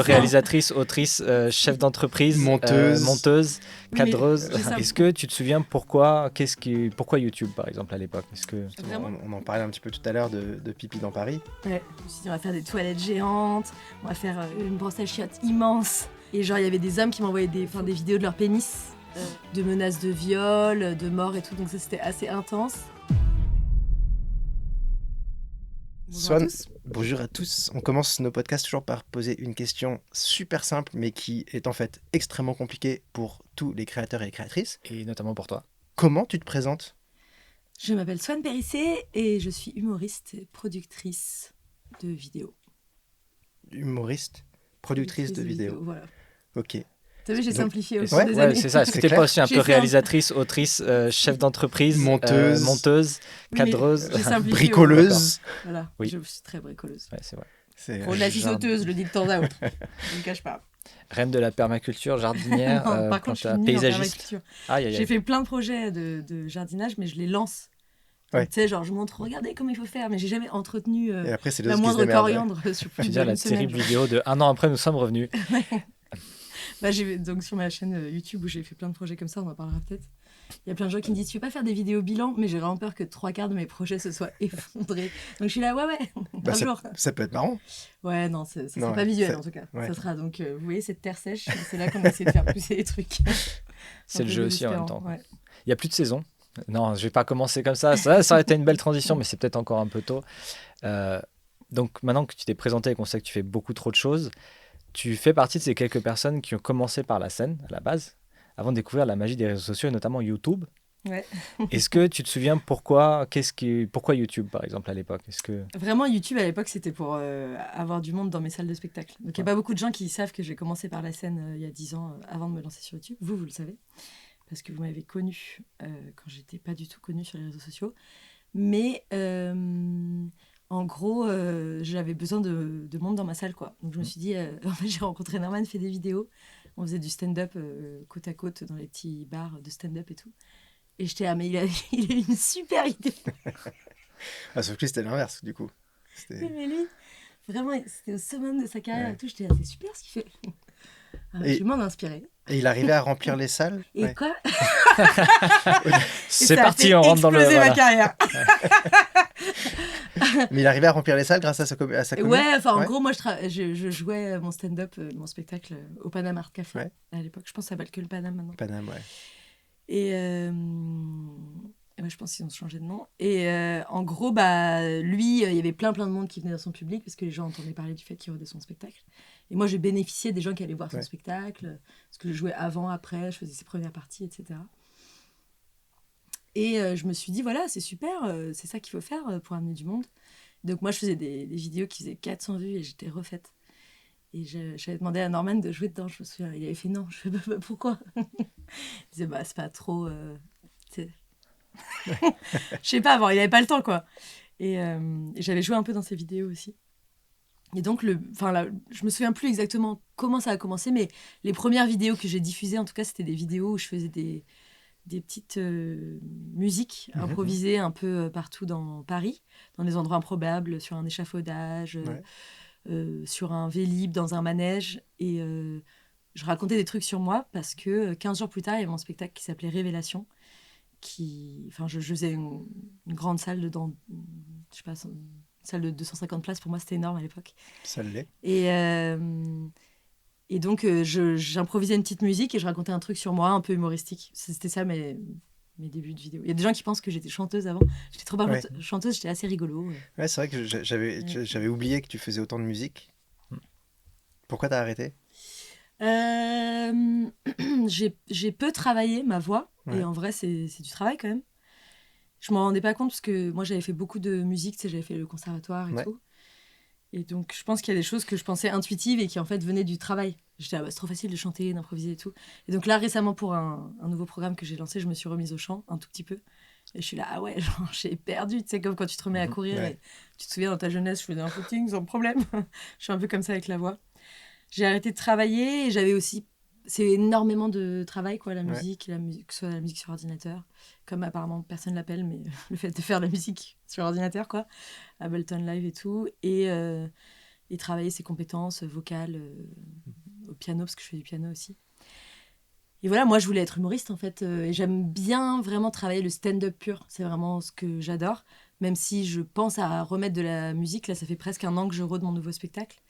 Réalisatrice, autrice, chef d'entreprise, monteuse, Oui, cadreuse. mais ça- Est-ce que tu te souviens pourquoi YouTube par exemple à l'époque? Vraiment On en parlait un petit peu tout à l'heure de Pipi dans Paris. Ouais, je me suis dit, on va faire des toilettes géantes, on va faire une brosse à chiottes immense. Et genre, il y avait des hommes qui m'envoyaient des vidéos de leur pénis, de menaces de viol, de mort et tout, donc ça c'était assez intense. Bonjour à Swan, tous. bonjour à tous. On commence nos podcasts toujours par poser une question super simple, mais qui est en fait extrêmement compliquée pour tous les créateurs et les créatrices. Et notamment pour toi. Comment tu te présentes? Je m'appelle Swan Périssé et je suis humoriste et productrice de vidéos. Humoriste, productrice de vidéos. Voilà. Ok. T'as vu, j'ai Donc, simplifié au est-ce- fil des années. C'est ça. Est-ce que C'est t'es clair. pas aussi un J'ai peu fait un- réalisatrice, autrice, chef d'entreprise, Monteuse. monteuse, Oui, mais cadreuse? j'ai simplifié. Bricoleuse. Voilà, Oui. je suis très bricoleuse. Ouais, c'est vrai. C'est Pour de la sauteuse, je le dis de temps à autre. Je ne le cache pas. Reine de la permaculture, jardinière, Non, par contre, je suis nulle en paysagiste. permaculture. Aïe, aïe, J'ai aïe. fait plein de projets de jardinage, mais je les lance. Donc, Ouais. tu sais, genre, je montre, regardez comment il faut faire, mais j'ai jamais entretenu Et après, c'est la l'os qui se moindre démerde. coriandre sur Je plus veux dire, la d'une semaine. terrible vidéo de un an après, nous sommes revenus. Bah, donc sur ma chaîne YouTube où j'ai fait plein de projets comme ça, on en parlera peut-être. Il y a plein de gens qui me disent, tu veux pas faire des vidéos bilan, mais j'ai vraiment peur que 3/4 de mes projets se soient effondrés. Donc je suis là, ouais, Bah, un jour. ça peut être marrant. Ouais, non, ça Non, sera ouais, pas visuel ça- en tout cas. ouais. Ça sera donc, vous voyez cette terre sèche, c'est là qu'on essaie de faire pousser les trucs. C'est Un le peu jeu aussi en même désespérant, temps. ouais. Il n'y a plus de saison. Non, je vais pas commencer comme ça. Ça aurait été une belle transition, mais c'est peut-être encore un peu tôt. Donc maintenant que tu t'es présenté et qu'on sait que tu fais beaucoup trop de choses, tu fais partie de ces quelques personnes qui ont commencé par la scène, à la base, avant de découvrir la magie des réseaux sociaux, et notamment YouTube. Ouais. Est-ce que tu te souviens pourquoi YouTube, par exemple, à l'époque? Vraiment, YouTube à l'époque, c'était pour avoir du monde dans mes salles de spectacle. Donc il n'y a pas beaucoup de gens qui savent que j'ai commencé par la scène il y a 10 ans avant de me lancer sur YouTube. Vous le savez, parce que vous m'avez connue quand j'étais pas du tout connue sur les réseaux sociaux. Mais en gros, j'avais besoin de monde dans ma salle, quoi. Donc je me suis dit, en fait, j'ai rencontré Norman, fait des vidéos. On faisait du stand-up côte à côte dans les petits bars de stand-up et tout. Et j'étais là, mais il a une super idée. Ah, sauf que c'était l'inverse, du coup. C'était- Oui, mais lui, vraiment, c'était au summum de sa carrière Ouais. et tout. J'étais là, c'est super ce qu'il fait. Et- Je vais m'en inspirer. Et il arrivait à remplir les salles. Et Ouais. quoi C'est Et ça a parti, fait on rentre dans le. exploser ma Voilà. carrière. Mais il arrivait à remplir les salles grâce à sa commune. Ouais, enfin, en gros, moi, je jouais mon stand-up, mon spectacle au Paname Art Café Ouais. à l'époque. Je pense que ça s'appelle que le Paname maintenant. Paname, ouais. Et ouais, je pense qu'ils ont changé de nom. Et en gros, bah, lui, il y avait plein de monde qui venait dans son public parce que les gens entendaient parler du fait qu'il redait son spectacle. Et moi, je bénéficiais des gens qui allaient voir son Ouais. spectacle parce que je jouais avant, après, je faisais ses premières parties, etc. Et je me suis dit, voilà, c'est super, c'est ça qu'il faut faire pour amener du monde. Donc moi, je faisais des vidéos qui faisaient 400 vues et j'étais refaite. Et j'avais demandé à Norman de jouer dedans, je me souviens. Il avait fait non, je fais bah, pourquoi? Il disait, bah, c'est pas trop... tu sais. Je sais pas, bon, il avait pas le temps, quoi. Et j'avais joué un peu dans ses vidéos aussi. Et donc, je me souviens plus exactement comment ça a commencé, mais les premières vidéos que j'ai diffusées, en tout cas, c'était des vidéos où je faisais des petites musiques improvisées un peu partout dans Paris, dans des endroits improbables, sur un échafaudage, sur un Vélib, dans un manège. Et je racontais des trucs sur moi parce que 15 jours plus tard, il y avait mon spectacle qui s'appelait Révélation. Je faisais une grande salle dedans, je sais pas, une salle de 250 places. Pour moi, c'était énorme à l'époque. Ça l'est. Et donc, j'improvisais une petite musique et je racontais un truc sur moi, un peu humoristique. C'était ça mes débuts de vidéo. Il y a des gens qui pensent que j'étais chanteuse avant. J'étais trop pas chanteuse, j'étais assez rigolo. Ouais, c'est vrai que j'avais oublié que tu faisais autant de musique. Pourquoi t'as arrêté? J'ai peu travaillé ma voix. Ouais. Et en vrai, c'est du travail quand même. Je m'en rendais pas compte parce que moi, j'avais fait beaucoup de musique. Tu sais, j'avais fait le conservatoire et tout. Et donc, je pense qu'il y a des choses que je pensais intuitives et qui en fait venaient du travail. J'étais c'est trop facile de chanter, d'improviser et tout. Et donc là, récemment, pour un nouveau programme que j'ai lancé, je me suis remise au chant un tout petit peu. Et je suis là, ah ouais, genre, j'ai perdu. Tu sais, comme quand tu te remets à courir et tu te souviens dans ta jeunesse, je faisais un footing sans problème. Je suis un peu comme ça avec la voix. J'ai arrêté de travailler et j'avais aussi... C'est énormément de travail, quoi, la musique, que ce soit la musique sur ordinateur, comme apparemment personne l'appelle, mais le fait de faire de la musique sur ordinateur, quoi, Ableton Live et tout. Et et travailler ses compétences vocales au piano, parce que je fais du piano aussi. Et voilà, moi, je voulais être humoriste, en fait. Et j'aime bien vraiment travailler le stand-up pur. C'est vraiment ce que j'adore. Même si je pense à remettre de la musique. Là, ça fait presque 1 an que je rôde mon nouveau spectacle.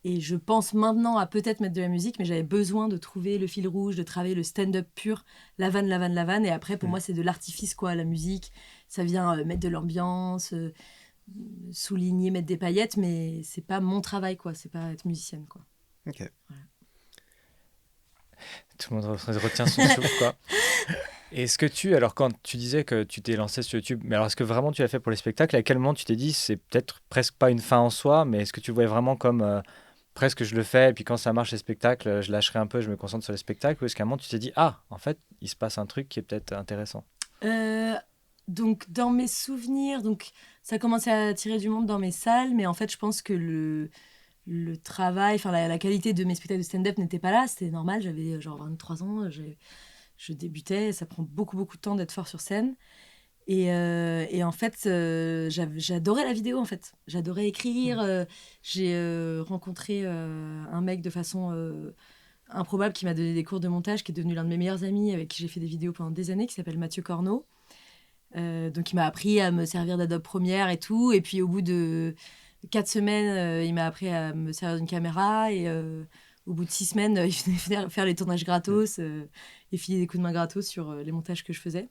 Et je pense maintenant à peut-être mettre de la musique, mais j'avais besoin de trouver le fil rouge, de travailler le stand-up pur, la vanne, la vanne, la vanne. Et après, pour moi, c'est de l'artifice, quoi, la musique. Ça vient mettre de l'ambiance, souligner, mettre des paillettes, mais c'est pas mon travail, quoi. C'est pas être musicienne, quoi. Ok. Voilà. Tout le monde retient son souffle, quoi. Est-ce que alors quand tu disais que tu t'es lancé sur YouTube, mais alors est-ce que vraiment tu l'as fait pour les spectacles? À quel moment tu t'es dit, c'est peut-être presque pas une fin en soi, mais est-ce que tu le voyais vraiment comme presque je le fais, et puis quand ça marche les spectacles, je lâcherai un peu, je me concentre sur les spectacles, ou est-ce qu'à un moment tu t'es dit, ah, en fait, il se passe un truc qui est peut-être intéressant? Donc, dans mes souvenirs, donc, ça commençait à attirer du monde dans mes salles, mais en fait, je pense que le travail, enfin la qualité de mes spectacles de stand-up n'était pas là. C'était normal, j'avais genre 23 ans, je débutais, ça prend beaucoup, beaucoup de temps d'être fort sur scène. Et en fait, j'adorais la vidéo, en fait. J'adorais écrire. J'ai rencontré un mec de façon improbable qui m'a donné des cours de montage, qui est devenu l'un de mes meilleurs amis, avec qui j'ai fait des vidéos pendant des années, qui s'appelle Mathieu Corneau. Donc, il m'a appris à me servir d'Adobe Premiere et tout. Et puis, au bout de 4 semaines, il m'a appris à me servir d'une caméra. Et au bout de 6 semaines, il venait faire les tournages gratos et filer des coups de main gratos sur les montages que je faisais.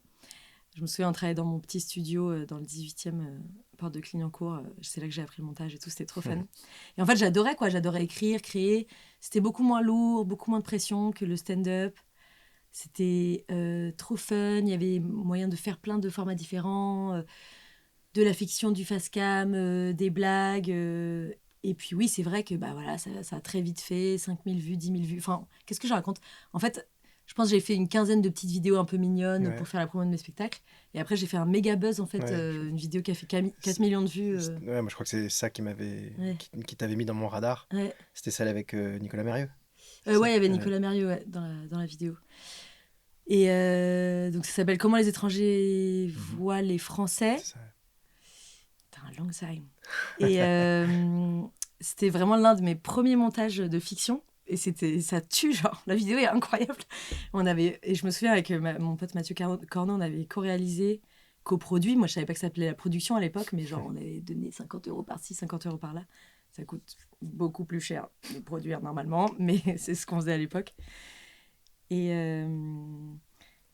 Je me souviens, on travaillait dans mon petit studio dans le 18e, porte de Clignancourt. C'est là que j'ai appris le montage et tout, c'était trop fun. Et en fait, j'adorais, quoi. J'adorais écrire, créer. C'était beaucoup moins lourd, beaucoup moins de pression que le stand-up. C'était trop fun. Il y avait moyen de faire plein de formats différents, de la fiction, du face-cam, des blagues. Et puis oui, c'est vrai que bah, voilà, ça a très vite fait 5000 vues, 10 000 vues. Enfin, qu'est-ce que je raconte? En fait, je pense que j'ai fait une quinzaine de petites vidéos un peu mignonnes pour faire la promo de mes spectacles. Et après, j'ai fait un méga buzz, en fait, une vidéo qui a fait 4 millions de vues. Ouais, moi je crois que c'est ça qui t'avait mis dans mon radar. Ouais. C'était celle avec Nicolas Mérieux. Ouais, il y avait Nicolas Mérieux dans la vidéo. Et donc ça s'appelle Comment les étrangers voient les Français. C'est ça. T'as un long time. Et c'était vraiment l'un de mes premiers montages de fiction. Et ça tue, genre, la vidéo est incroyable. Et je me souviens avec mon pote Mathieu Corneau, on avait co-réalisé, coproduit. Moi, je savais pas que ça s'appelait la production à l'époque, mais genre, on avait donné 50 € par-ci, 50 € par-là. Ça coûte beaucoup plus cher de produire normalement, mais c'est ce qu'on faisait à l'époque. Et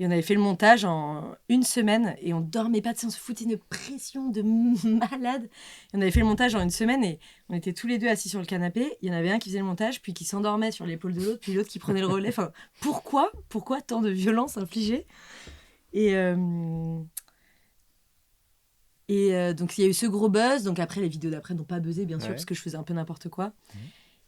on avait fait le montage en 1 semaine et on dormait pas, on se foutait une pression de malade. Et on avait fait le montage en 1 semaine et on était tous les deux assis sur le canapé. Il y en avait un qui faisait le montage, puis qui s'endormait sur l'épaule de l'autre, puis l'autre qui prenait le relais. Enfin, pourquoi tant de violence infligée? Et donc il y a eu ce gros buzz. Donc après, les vidéos d'après n'ont pas buzzé, bien sûr, parce que je faisais un peu n'importe quoi.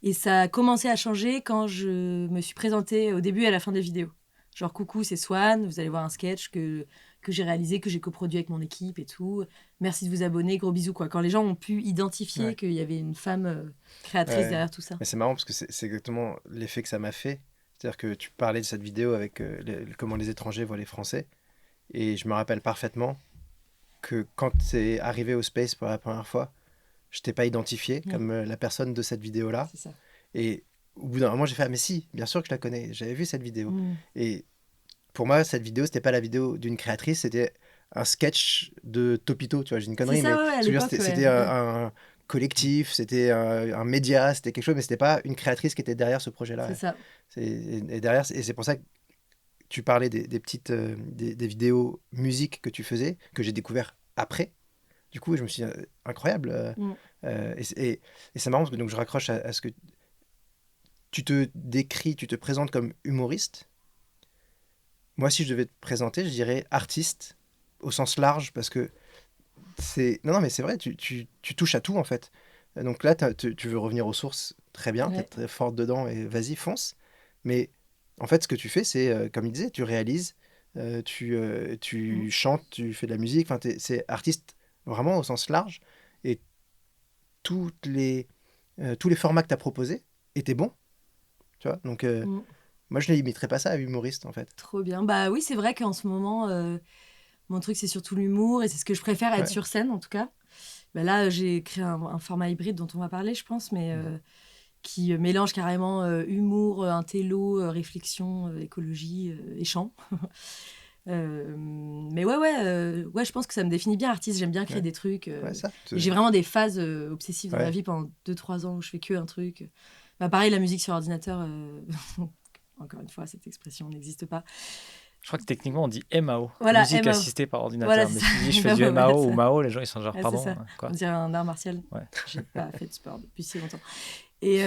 Et ça a commencé à changer quand je me suis présentée au début et à la fin des vidéos. Genre, coucou, c'est Swan, vous allez voir un sketch que j'ai réalisé, que j'ai coproduit avec mon équipe et tout. Merci de vous abonner, gros bisous, quoi. Quand les gens ont pu identifier qu'il y avait une femme créatrice derrière tout ça. Mais c'est marrant parce que c'est exactement l'effet que ça m'a fait. C'est-à-dire que tu parlais de cette vidéo avec comment les étrangers voient les Français. Et je me rappelle parfaitement que quand c'est arrivé au Space pour la première fois, je t'ai pas identifié comme la personne de cette vidéo-là. C'est ça. Et au bout d'un moment, j'ai fait, ah mais si, bien sûr que je la connais, j'avais vu cette vidéo. Et pour moi, cette vidéo, c'était pas la vidéo d'une créatrice, c'était un sketch de Topito, tu vois, j'ai une connerie, mais c'était un collectif, c'était un média, c'était quelque chose, mais c'était pas une créatrice qui était derrière ce projet-là. C'est ça. Et c'est pour ça que tu parlais des petites des vidéos musique que tu faisais, que j'ai découvert après. Du coup, je me suis dit, incroyable. Et c'est marrant parce que donc, je raccroche à ce que tu te décris, tu te présentes comme humoriste. Moi, si je devais te présenter, je dirais artiste au sens large parce que c'est... Non, mais c'est vrai, tu touches à tout en fait. Donc là, tu veux revenir aux sources, très bien, tu es très forte dedans et vas-y, fonce. Mais en fait, ce que tu fais, c'est, comme il disait, tu réalises, tu chantes, tu fais de la musique, c'est artiste vraiment au sens large. Et tous les formats que tu as proposés étaient bons. Tu vois, donc moi je ne limiterais pas ça à humoriste en fait. Trop bien. Bah oui, c'est vrai qu'en ce moment, mon truc c'est surtout l'humour et c'est ce que je préfère être sur scène en tout cas. Bah là, j'ai créé un format hybride dont on va parler, je pense, mais qui mélange carrément humour, intello, réflexion, écologie et chant. Mais ouais, je pense que ça me définit bien, artiste. J'aime bien créer des trucs. Ouais, ça. Et j'ai vraiment des phases obsessives dans ma vie pendant 2-3 ans où je fais que un truc. Bah, pareil, la musique sur ordinateur, encore une fois, cette expression n'existe pas. Je crois que techniquement, on dit MAO. Voilà, Musique MAO. assistée par ordinateur. Voilà, mais c'est si tu dis je ça. fais du Voilà, MAO ça. ou MAO, les gens ils sont genre Ouais, pardon. c'est ça. Quoi. On dirait un art martial. Ouais. J'ai pas fait de sport depuis si longtemps. Et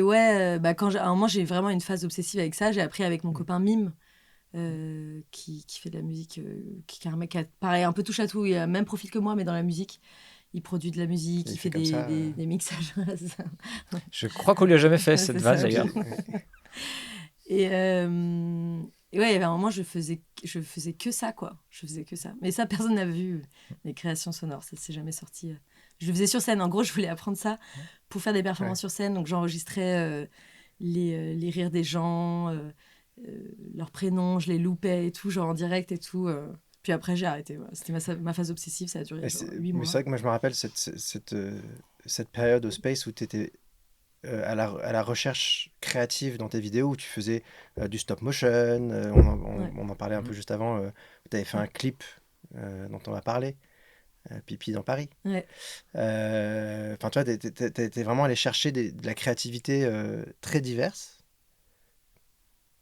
ouais, bah à un moment, j'ai vraiment une phase obsessive avec ça. J'ai appris avec mon copain Mime, qui fait de la musique, qui a pareil, un peu touche à tout. Il a le même profil que moi, mais dans la musique. Il produit de la musique, il fait des mixages. C'est ça. Je crois qu'on lui a jamais fait cette c'est vanne ça. d'ailleurs. Et ouais, il y avait un moment, je faisais que ça, quoi. Je faisais que ça. Mais ça, personne n'a vu les créations sonores. Ça s'est jamais sorti. Je le faisais sur scène. En gros, je voulais apprendre ça pour faire des performances sur scène. Donc, j'enregistrais les rires des gens, leurs prénoms, je les loupais et tout, genre en direct et tout. Puis après, j'ai arrêté. Voilà. C'était ma phase obsessive. Ça a duré 8 mois. Mais c'est vrai que moi, je me rappelle cette période au Space où tu étais à la recherche créative dans tes vidéos, où tu faisais du stop motion. On en parlait un peu juste avant. Tu avais fait un clip dont on va parler. Pipi dans Paris. Ouais. Enfin, tu vois, t'es vraiment allé chercher de la créativité très diverse.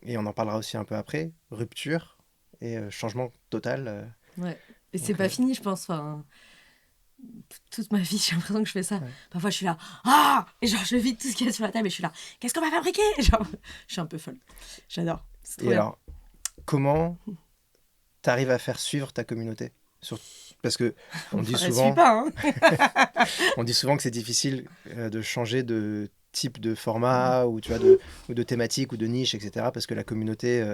Et on en parlera aussi un peu après. Rupture et changement total. Ouais. Et c'est pas fini, je pense. Enfin, toute ma vie, j'ai l'impression que je fais ça. Ouais. Parfois, je suis là, et genre, je vide tout ce qu'il y a sur la table et je suis là, qu'est-ce qu'on va fabriquer? Genre, je suis un peu folle. J'adore. Et bien. Alors, comment t'arrives à faire suivre ta communauté? Parce que on dit souvent, pas, hein. on dit souvent que c'est difficile de changer de type de format ou tu vois ou de thématique ou de niche, etc. Parce que la communauté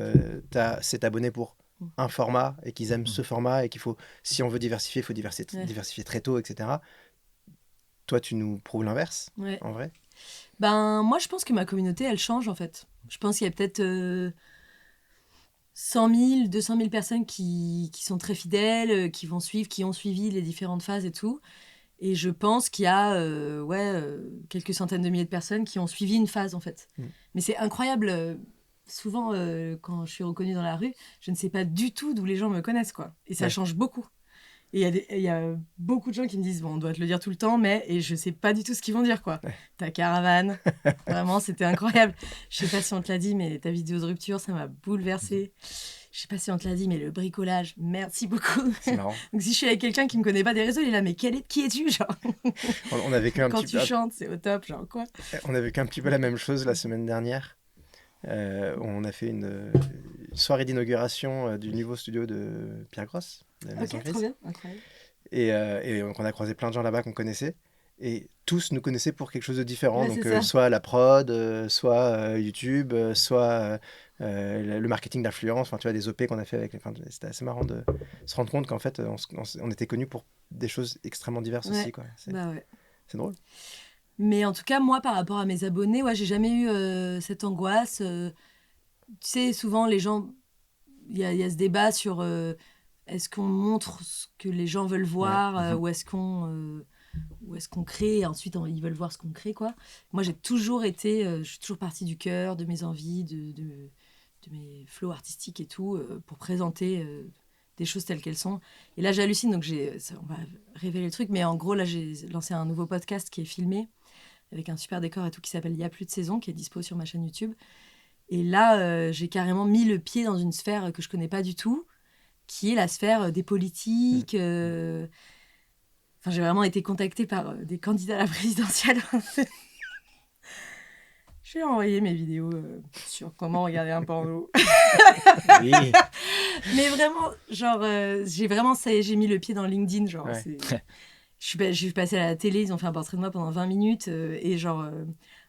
s'est abonnée pour un format et qu'ils aiment ce format et qu'il faut, si on veut diversifier, il faut diversifier très tôt, etc. Toi, tu nous prouves l'inverse, en vrai. Ben moi, je pense que ma communauté, elle change en fait. Je pense qu'il y a peut-être 100 000, 200 000 personnes qui sont très fidèles, qui vont suivre, qui ont suivi les différentes phases et tout. Et je pense qu'il y a quelques centaines de milliers de personnes qui ont suivi une phase, en fait. Mais c'est incroyable. Souvent, quand je suis reconnue dans la rue, je ne sais pas du tout d'où les gens me connaissent, quoi. Et ça change beaucoup. Et il y a beaucoup de gens qui me disent, bon, on doit te le dire tout le temps, et je ne sais pas du tout ce qu'ils vont dire, quoi. Ta caravane, vraiment, c'était incroyable. Je ne sais pas si on te l'a dit, mais ta vidéo de rupture, ça m'a bouleversée. Je sais pas si on te l'a dit, mais le bricolage, merci beaucoup. C'est marrant. Donc si je suis avec quelqu'un qui me connaît pas des réseaux, il est là, mais qui es-tu, genre? On a vécu Quand tu chantes, c'est au top, genre quoi? On a vécu un petit peu la même chose la semaine dernière. On a fait une soirée d'inauguration du nouveau studio de Pierre Gross. Ok, trop bien, incroyable. Et donc on a croisé plein de gens là-bas qu'on connaissait. Et tous nous connaissaient pour quelque chose de différent. Ouais, donc soit la prod, soit YouTube, soit le marketing d'influence, enfin tu vois, des OP qu'on a fait avec. Enfin, c'était assez marrant de se rendre compte qu'en fait on était connus pour des choses extrêmement diverses aussi, quoi. C'est drôle. Mais en tout cas, moi, par rapport à mes abonnés, j'ai jamais eu cette angoisse. Tu sais, souvent les gens, il y a ce débat sur est-ce qu'on montre ce que les gens veulent voir ou est-ce qu'on crée et ensuite ils veulent voir ce qu'on crée, quoi. Moi, je suis toujours partie du cœur, de mes envies, de mes flows artistiques et tout, pour présenter des choses telles qu'elles sont. Et là, j'hallucine, donc on va révéler le truc, mais en gros, là, j'ai lancé un nouveau podcast qui est filmé, avec un super décor et tout, qui s'appelle Il y a plus de saison, qui est dispo sur ma chaîne YouTube. Et là, j'ai carrément mis le pied dans une sphère que je connais pas du tout, qui est la sphère des politiques. J'ai vraiment été contactée par des candidats à la présidentielle. J'ai envoyé mes vidéos sur comment regarder un porno. Oui. Mais vraiment, genre, j'ai mis le pied dans LinkedIn, genre. Je suis passée à la télé, ils ont fait un portrait de moi pendant 20 minutes et genre,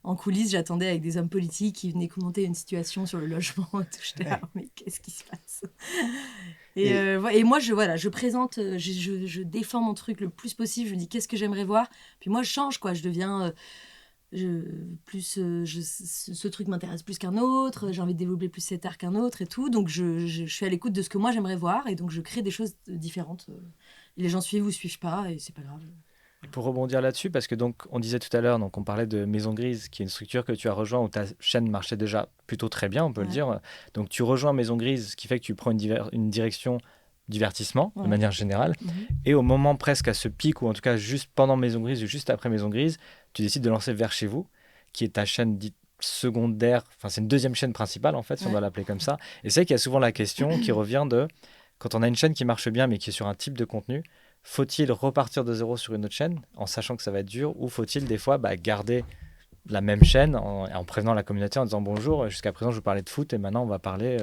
en coulisses, j'attendais avec des hommes politiques qui venaient commenter une situation sur le logement et tout. J'étais là, mais qu'est-ce qui se passe? Et moi, je présente, je défends mon truc le plus possible. Je me dis, qu'est-ce que j'aimerais voir? Puis moi, je change, quoi. Je deviens ce truc m'intéresse plus qu'un autre, j'ai envie de développer plus cet art qu'un autre et tout. Donc, je suis à l'écoute de ce que moi, j'aimerais voir. Et donc, je crée des choses différentes. Et les gens suivent ou suivent pas, et c'est pas grave. Et pour rebondir là-dessus, parce que donc, on disait tout à l'heure, donc on parlait de Maison Grise, qui est une structure que tu as rejoint où ta chaîne marchait déjà plutôt très bien, on peut le dire. Donc, tu rejoins Maison Grise, ce qui fait que tu prends une direction divertissement, de manière générale. Et au moment presque à ce pic, ou en tout cas juste pendant Maison Grise ou juste après Maison Grise, tu décides de lancer Vers chez vous, qui est ta chaîne dite secondaire, enfin c'est une deuxième chaîne principale en fait, si on doit l'appeler comme ça. Et c'est qu'il y a souvent la question qui revient de, quand on a une chaîne qui marche bien mais qui est sur un type de contenu, faut-il repartir de zéro sur une autre chaîne en sachant que ça va être dur, ou faut-il des fois garder la même chaîne en prévenant la communauté en disant bonjour, jusqu'à présent je vous parlais de foot et maintenant on va parler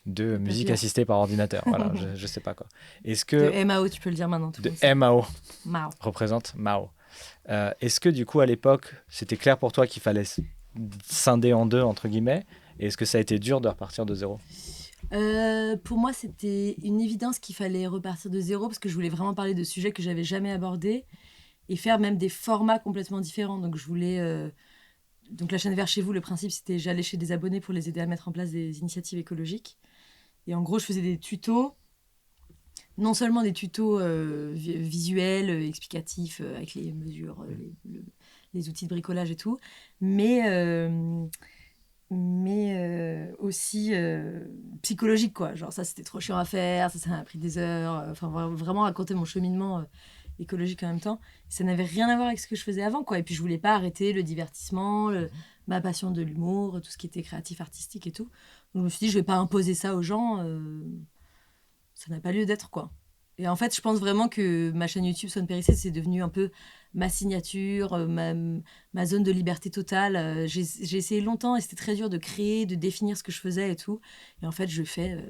de musique assistée par ordinateur. Voilà, je sais pas quoi. Est-ce que de MAO, tu peux le dire maintenant. De MAO. Mao. Représente Mao. Est-ce que du coup à l'époque c'était clair pour toi qu'il fallait scinder en deux entre guillemets, et est-ce que ça a été dur de repartir de zéro? Pour moi, c'était une évidence qu'il fallait repartir de zéro parce que je voulais vraiment parler de sujets que j'avais jamais abordés et faire même des formats complètement différents. Donc, je voulais. Donc, la chaîne Vers chez vous, le principe, c'était j'allais chez des abonnés pour les aider à mettre en place des initiatives écologiques. Et en gros, je faisais des tutos, non seulement des tutos visuels, explicatifs, avec les mesures, les outils de bricolage et tout, mais aussi psychologique, quoi. Genre, ça, c'était trop chiant à faire, ça m'a pris des heures. Enfin, vraiment raconter mon cheminement écologique en même temps. Ça n'avait rien à voir avec ce que je faisais avant, quoi. Et puis, je voulais pas arrêter le divertissement, ma passion de l'humour, tout ce qui était créatif, artistique et tout. Donc, je me suis dit, je vais pas imposer ça aux gens. Ça n'a pas lieu d'être, quoi. Et en fait, je pense vraiment que ma chaîne YouTube Swan Périssé, c'est devenu un peu ma signature, ma zone de liberté totale. J'ai essayé longtemps et c'était très dur de créer, de définir ce que je faisais et tout. Et en fait,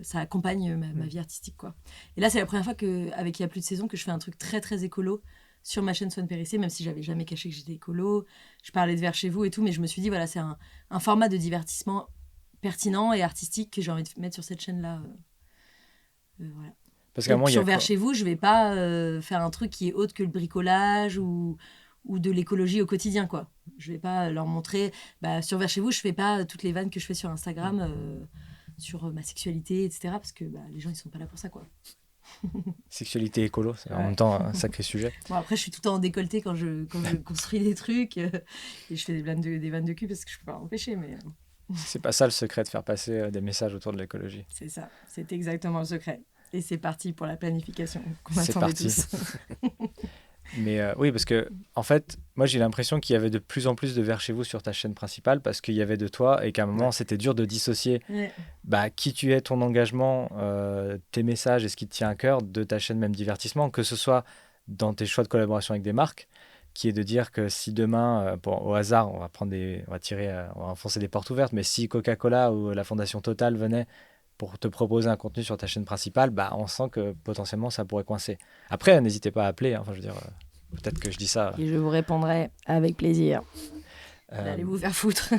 ça accompagne ma vie artistique, quoi. Et là, c'est la première fois avec Il y a plus de saison que je fais un truc très, très écolo sur ma chaîne Swan Périssé, même si j'avais jamais caché que j'étais écolo. Je parlais de Vers chez vous et tout, mais je me suis dit, voilà, c'est un format de divertissement pertinent et artistique que j'ai envie de mettre sur cette chaîne-là. Voilà. Parce qu'à moi, sur Vers chez vous, je vais pas faire un truc qui est autre que le bricolage ou de l'écologie au quotidien, quoi. Je vais pas leur montrer. Sur Vers chez vous, je fais pas toutes les vannes que je fais sur Instagram sur ma sexualité, etc. Parce que les gens, ils sont pas là pour ça, quoi. Sexualité écolo, c'est en même temps un sacré sujet. Bon, après, je suis tout le temps en décolleté quand je construis des trucs et je fais des vannes de cul parce que je peux pas m'empêcher, mais... C'est pas ça le secret de faire passer des messages autour de l'écologie. C'est ça, c'est exactement le secret. Et c'est parti pour la planification qu'on attendait tous. Mais oui, parce que en fait, moi j'ai l'impression qu'il y avait de plus en plus de Vers chez vous sur ta chaîne principale parce qu'il y avait de toi et qu'à un moment c'était dur de dissocier qui tu es, ton engagement, tes messages et ce qui te tient à cœur de ta chaîne même divertissement, que ce soit dans tes choix de collaboration avec des marques, qui est de dire que si demain, au hasard, on va enfoncer des portes ouvertes, mais si Coca-Cola ou la Fondation Total venait pour te proposer un contenu sur ta chaîne principale, on sent que potentiellement ça pourrait coincer. Après, n'hésitez pas à appeler, hein. Enfin, je veux dire, peut-être que je dis ça. Et je vous répondrai avec plaisir. Allez vous faire foutre.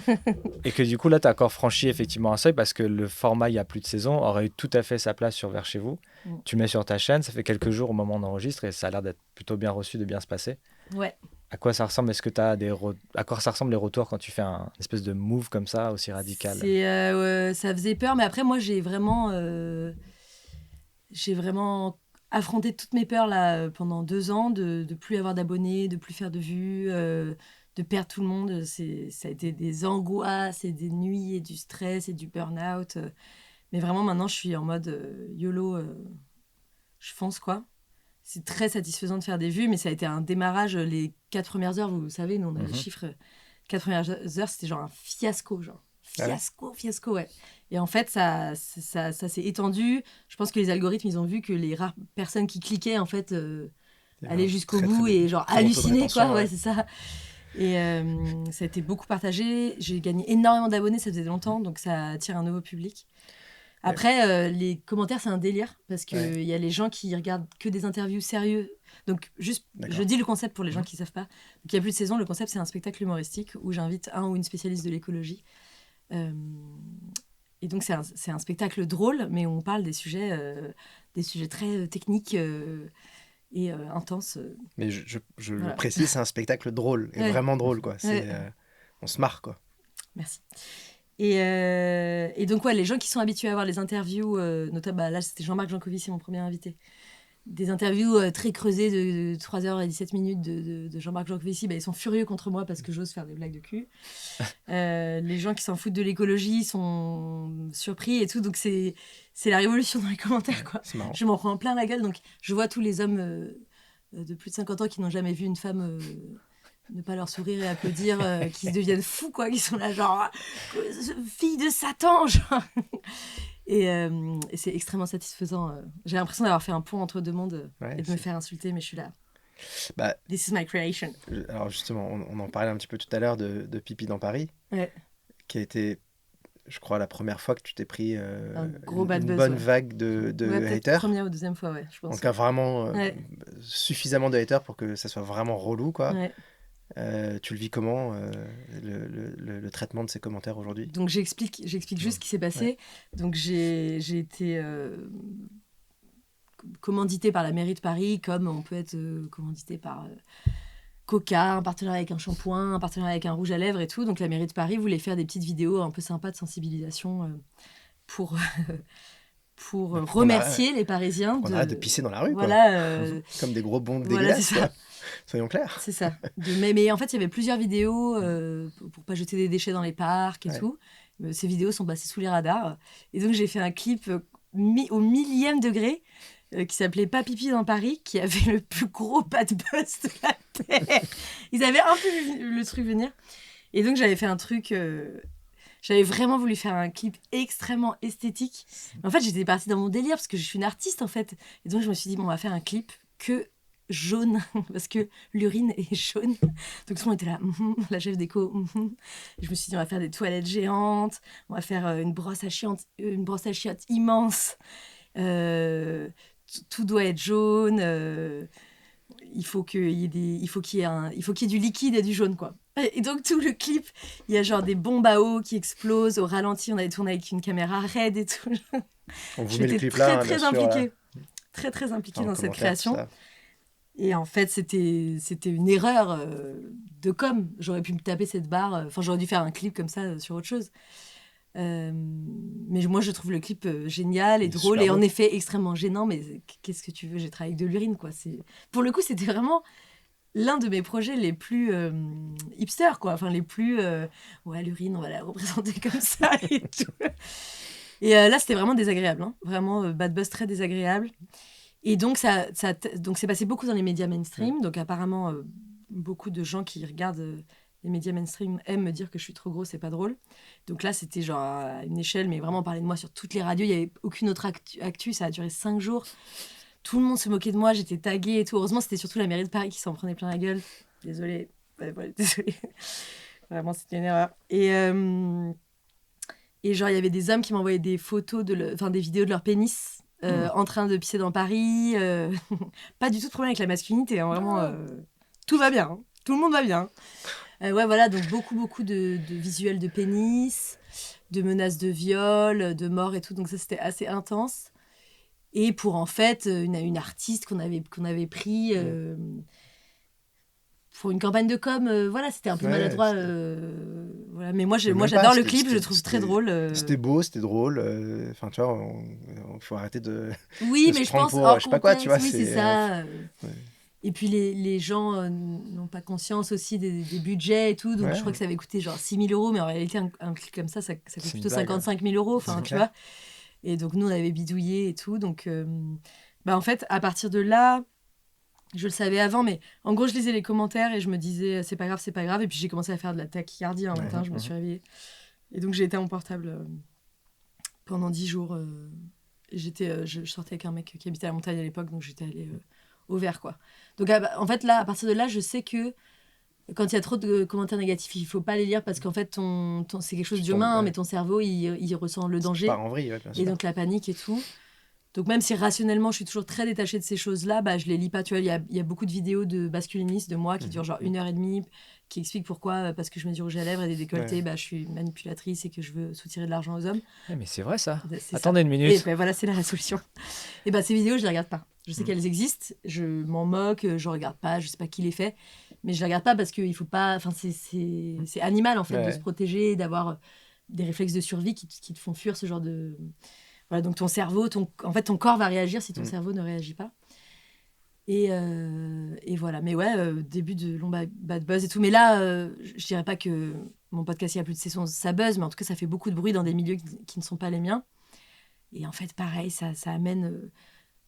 Et que du coup, là, tu as encore franchi effectivement un seuil parce que le format Il y a plus de saison aurait eu tout à fait sa place sur Vers chez vous. Tu mets sur ta chaîne, ça fait quelques jours au moment où on enregistre et ça a l'air d'être plutôt bien reçu, de bien se passer. Ouais. À quoi ça ressemble? Est-ce que tu as à quoi ça ressemble les retours quand tu fais un espèce de move comme ça, aussi radical? Ça faisait peur, mais après, moi, j'ai vraiment affronté toutes mes peurs là, pendant 2 ans, de plus avoir d'abonnés, de plus faire de vues, de perdre tout le monde. Ça a été des angoisses et des nuits et du stress et du burn-out. Mais vraiment, maintenant, je suis en mode YOLO, je fonce, quoi. C'est très satisfaisant de faire des vues, mais ça a été un démarrage. Les 4 premières heures, vous savez, nous, on a les chiffres. 4 premières heures, c'était genre un fiasco, fiasco, ouais. Et en fait, ça s'est étendu. Je pense que les algorithmes, ils ont vu que les rares personnes qui cliquaient, en fait, allaient jusqu'au bout et genre hallucinaient, quoi. Ouais, c'est ça. Et ça a été beaucoup partagé. J'ai gagné énormément d'abonnés, ça faisait longtemps, donc ça attire un nouveau public. Après, les commentaires, c'est un délire parce qu'il y a les gens qui regardent que des interviews sérieuses. Donc, je dis le concept pour les gens qui ne savent pas. Donc, il y a plus de saison. Le concept, c'est un spectacle humoristique où j'invite un ou une spécialiste de l'écologie. Et donc, c'est un spectacle drôle, mais on parle des sujets très techniques et intenses. Mais je le précise, c'est un spectacle drôle, et vraiment drôle, quoi. on se marre, quoi. Merci. Et donc, ouais, les gens qui sont habitués à voir les interviews, notamment, là, c'était Jean-Marc Jancovici, mon premier invité. Des interviews très creusées de 3h17 de Jean-Marc Jancovici, ils sont furieux contre moi parce que j'ose faire des blagues de cul. Les gens qui s'en foutent de l'écologie sont surpris et tout. Donc, c'est la révolution dans les commentaires, quoi. C'est marrant. Je m'en prends plein la gueule. Donc, je vois tous les hommes de plus de 50 ans qui n'ont jamais vu une femme ne pas leur sourire et applaudir, qui deviennent fous, quoi, qui sont là, genre, fille de Satan, genre. Et c'est extrêmement satisfaisant. J'ai l'impression d'avoir fait un pont entre deux mondes et de me faire insulter, mais je suis là. This is my creation. Alors justement, on en parlait un petit peu tout à l'heure de Pipi dans Paris, qui a été, je crois, la première fois que tu t'es pris un gros bad une buzz, bonne vague de haters. La première ou deuxième fois, je pense. En tout cas, vraiment suffisamment de haters pour que ça soit vraiment relou, quoi. Tu le vis comment, le traitement de ces commentaires aujourd'hui? Donc j'explique juste ce qui s'est passé. Donc j'ai été commanditée par la mairie de Paris, comme on peut être commandité par Coca, un partenariat avec un shampoing, un partenariat avec un rouge à lèvres et tout. Donc la mairie de Paris voulait faire des petites vidéos un peu sympas de sensibilisation pour remercier les Parisiens. On arrête de pisser dans la rue, voilà, quoi. Comme des gros bons voilà, dégueulasses, quoi. Soyons clairs. C'est ça. Mais en fait, il y avait plusieurs vidéos pour pas jeter des déchets dans les parcs et tout. Ces vidéos sont passées sous les radars. Et donc, j'ai fait un clip au millième degré qui s'appelait Pas pipi dans Paris, qui avait le plus gros bad buzz de la Terre. Ils avaient un peu vu le truc venir. Et donc, j'avais fait un truc... J'avais vraiment voulu faire un clip extrêmement esthétique. Mais en fait, j'étais partie dans mon délire parce que je suis une artiste, en fait. Et donc, je me suis dit, bon, on va faire un clip que jaune, parce que l'urine est jaune. Donc tout le monde était là, la chef d'éco. Je me suis dit, on va faire des toilettes géantes, on va faire une brosse à chiottes immense. Tout doit être jaune. Il faut qu'il y ait du liquide et du jaune, quoi. Et donc tout le clip, il y a genre des bombes à eau qui explosent au ralenti. On avait tourné avec une caméra RED et tout. On vous met le clip là, très impliquée. Très impliquée dans cette création. Et en fait, c'était une erreur de com. J'aurais pu me taper cette barre. Enfin, j'aurais dû faire un clip comme ça sur autre chose. Mais moi, je trouve le clip génial et drôle et en effet extrêmement gênant. Mais qu'est-ce que tu veux? J'ai travaillé avec de l'urine, quoi. Pour le coup, c'était vraiment l'un de mes projets les plus hipster, quoi. Enfin, les plus... l'urine, on va la représenter comme ça et tout. Et là, c'était vraiment désagréable. Hein. Vraiment, bad buzz très désagréable. Et donc, donc, c'est passé beaucoup dans les médias mainstream. Donc, apparemment, beaucoup de gens qui regardent les médias mainstream aiment me dire que je suis trop grosse, c'est pas drôle. Donc là, c'était genre à une échelle, mais vraiment, on parlait de moi sur toutes les radios. Il n'y avait aucune autre actu. Ça a duré 5 jours. Tout le monde se moquait de moi. J'étais taguée et tout. Heureusement, c'était surtout la mairie de Paris qui s'en prenait plein la gueule. Désolée. Désolée. Vraiment, c'était une erreur. Et genre, il y avait des hommes qui m'envoyaient des photos, des vidéos de leur pénis. En train de pisser dans Paris, pas du tout de problème avec la masculinité, hein, vraiment, tout va bien, hein, tout le monde va bien. Voilà, donc beaucoup de visuels de pénis, de menaces de viol, de mort et tout, donc ça c'était assez intense. Et pour en fait une artiste qu'on avait pris pour une campagne de com, voilà, c'était un peu maladroit. Voilà. Mais moi j'adore le clip, je le trouve très drôle. C'était beau, c'était drôle. Enfin, tu vois, il faut arrêter de. Oui, de mais se je pense pour, hors je sais pas quoi, tu vois. Oui, c'est ça. Ouais. Et puis les gens n'ont pas conscience aussi des budgets et tout. Donc je crois que ça avait coûté genre 6 000 €. Mais en réalité, un clip comme ça coûte plutôt 55 000 €. Enfin, tu vois. Et donc nous, on avait bidouillé et tout. Donc en fait, à partir de là, je le savais avant. Mais en gros, je lisais les commentaires et je me disais, c'est pas grave, c'est pas grave. Et puis j'ai commencé à faire de la tachycardie un matin. Je me suis réveillée. Et donc j'ai été à mon portable pendant 10 jours. Et je sortais avec un mec qui habitait à la montagne à l'époque. Donc j'étais allée... au vert, quoi. Donc, en fait, là, à partir de là, je sais que quand il y a trop de commentaires négatifs, il faut pas les lire parce qu'en fait, c'est quelque chose d'humain, mais ton cerveau, il ressent le danger. Part en vrille, bien sûr. Et donc, la panique et tout. Donc, même si rationnellement, je suis toujours très détachée de ces choses-là, je les lis pas. Tu vois, il y a beaucoup de vidéos de basculinistes de moi qui durent genre 1h30, qui expliquent pourquoi, parce que je mets du rouge à lèvres et des décolletés, je suis manipulatrice et que je veux soutirer de l'argent aux hommes. Mais c'est vrai, ça. C'est Attendez ça. une minute. Et voilà, c'est la résolution. Et ces vidéos, je les regarde pas. Je sais qu'elles existent, je m'en moque, je regarde pas, je sais pas qui les fait. Mais je les regarde pas parce qu'il faut pas. Enfin, c'est animal en fait de se protéger, d'avoir des réflexes de survie qui te font fuir ce genre de. Voilà, donc ton cerveau, en fait, ton corps va réagir si ton cerveau ne réagit pas. Et voilà. Mais ouais, début de long bad buzz et tout. Mais là, je dirais pas que mon podcast, il y a plus de saisons, ça buzz, mais en tout cas, ça fait beaucoup de bruit dans des milieux qui ne sont pas les miens. Et en fait, pareil, ça amène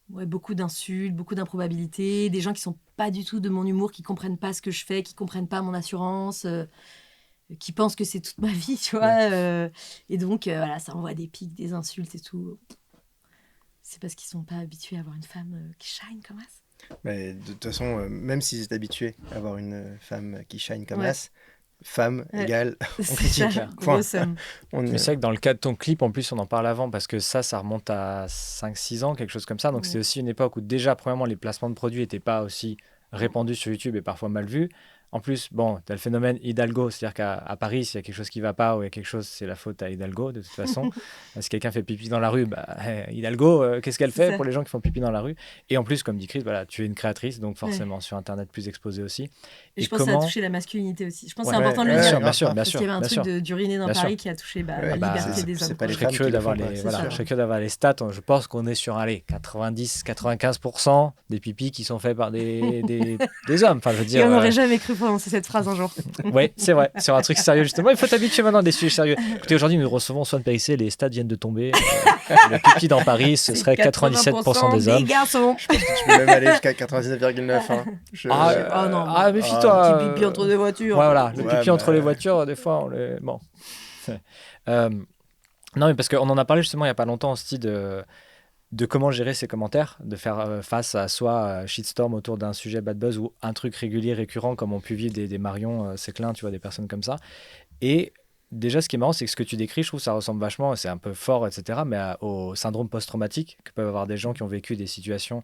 beaucoup d'insultes, beaucoup d'improbabilités, des gens qui sont pas du tout de mon humour, qui comprennent pas ce que je fais, qui comprennent pas mon assurance, qui pensent que c'est toute ma vie, tu vois. Et donc, voilà, ça envoie des pics, des insultes et tout. C'est parce qu'ils sont pas habitués à avoir une femme qui shine comme as. Mais de toute façon, même s'ils étaient habitués à avoir une femme qui shine comme as, femme égale on critique. Grosse somme. Mais c'est vrai que dans le cas de ton clip, en plus, on en parle avant parce que ça remonte à 5-6 ans, quelque chose comme ça. Donc c'est aussi une époque où déjà, premièrement, les placements de produits n'étaient pas aussi répandus sur YouTube et parfois mal vus. En plus, bon, tu as le phénomène Hidalgo, c'est-à-dire qu'à Paris, s'il y a quelque chose qui ne va pas ou il y a quelque chose, c'est la faute à Hidalgo, de toute façon. Si quelqu'un fait pipi dans la rue, Hidalgo, qu'est-ce qu'elle fait pour les gens qui font pipi dans la rue? Et en plus, comme dit Chris, voilà, tu es une créatrice, donc forcément sur Internet plus exposée aussi. Et je pense que ça a touché la masculinité aussi. Je pense que c'est important de le dire. Bien sûr. Parce qu'il y avait un truc d'uriner dans Paris qui a touché la liberté des hommes. Je serais curieux d'avoir les stats. Je pense qu'on est sur 90-95% des pipis qui sont faits par des hommes. Enfin, je veux dire, et on n'aurait jamais cru prononcer cette phrase un jour. Oui, c'est vrai. Sur un truc sérieux, justement. Il faut t'habituer maintenant à des sujets sérieux. Écoutez, aujourd'hui, nous recevons Swan Périssé. Les stats viennent de tomber. Le pipi dans Paris, ce serait 97% des hommes. Des garçons. Je peux même aller jusqu'à 99,9. Hein. Non. Méfie-toi. Petit pipi entre deux voitures. Ouais, voilà. Le pipi entre les voitures, des fois, on les... Bon. Non, mais parce qu'on en a parlé justement il n'y a pas longtemps, aussi de comment gérer ses commentaires, de faire face à soit shitstorm autour d'un sujet bad buzz ou un truc régulier, récurrent, comme ont pu vivre des Marion Séclin, tu vois, des personnes comme ça. Et déjà, ce qui est marrant, c'est que ce que tu décris, je trouve, ça ressemble vachement, c'est un peu fort, etc., mais au syndrome post-traumatique que peuvent avoir des gens qui ont vécu des situations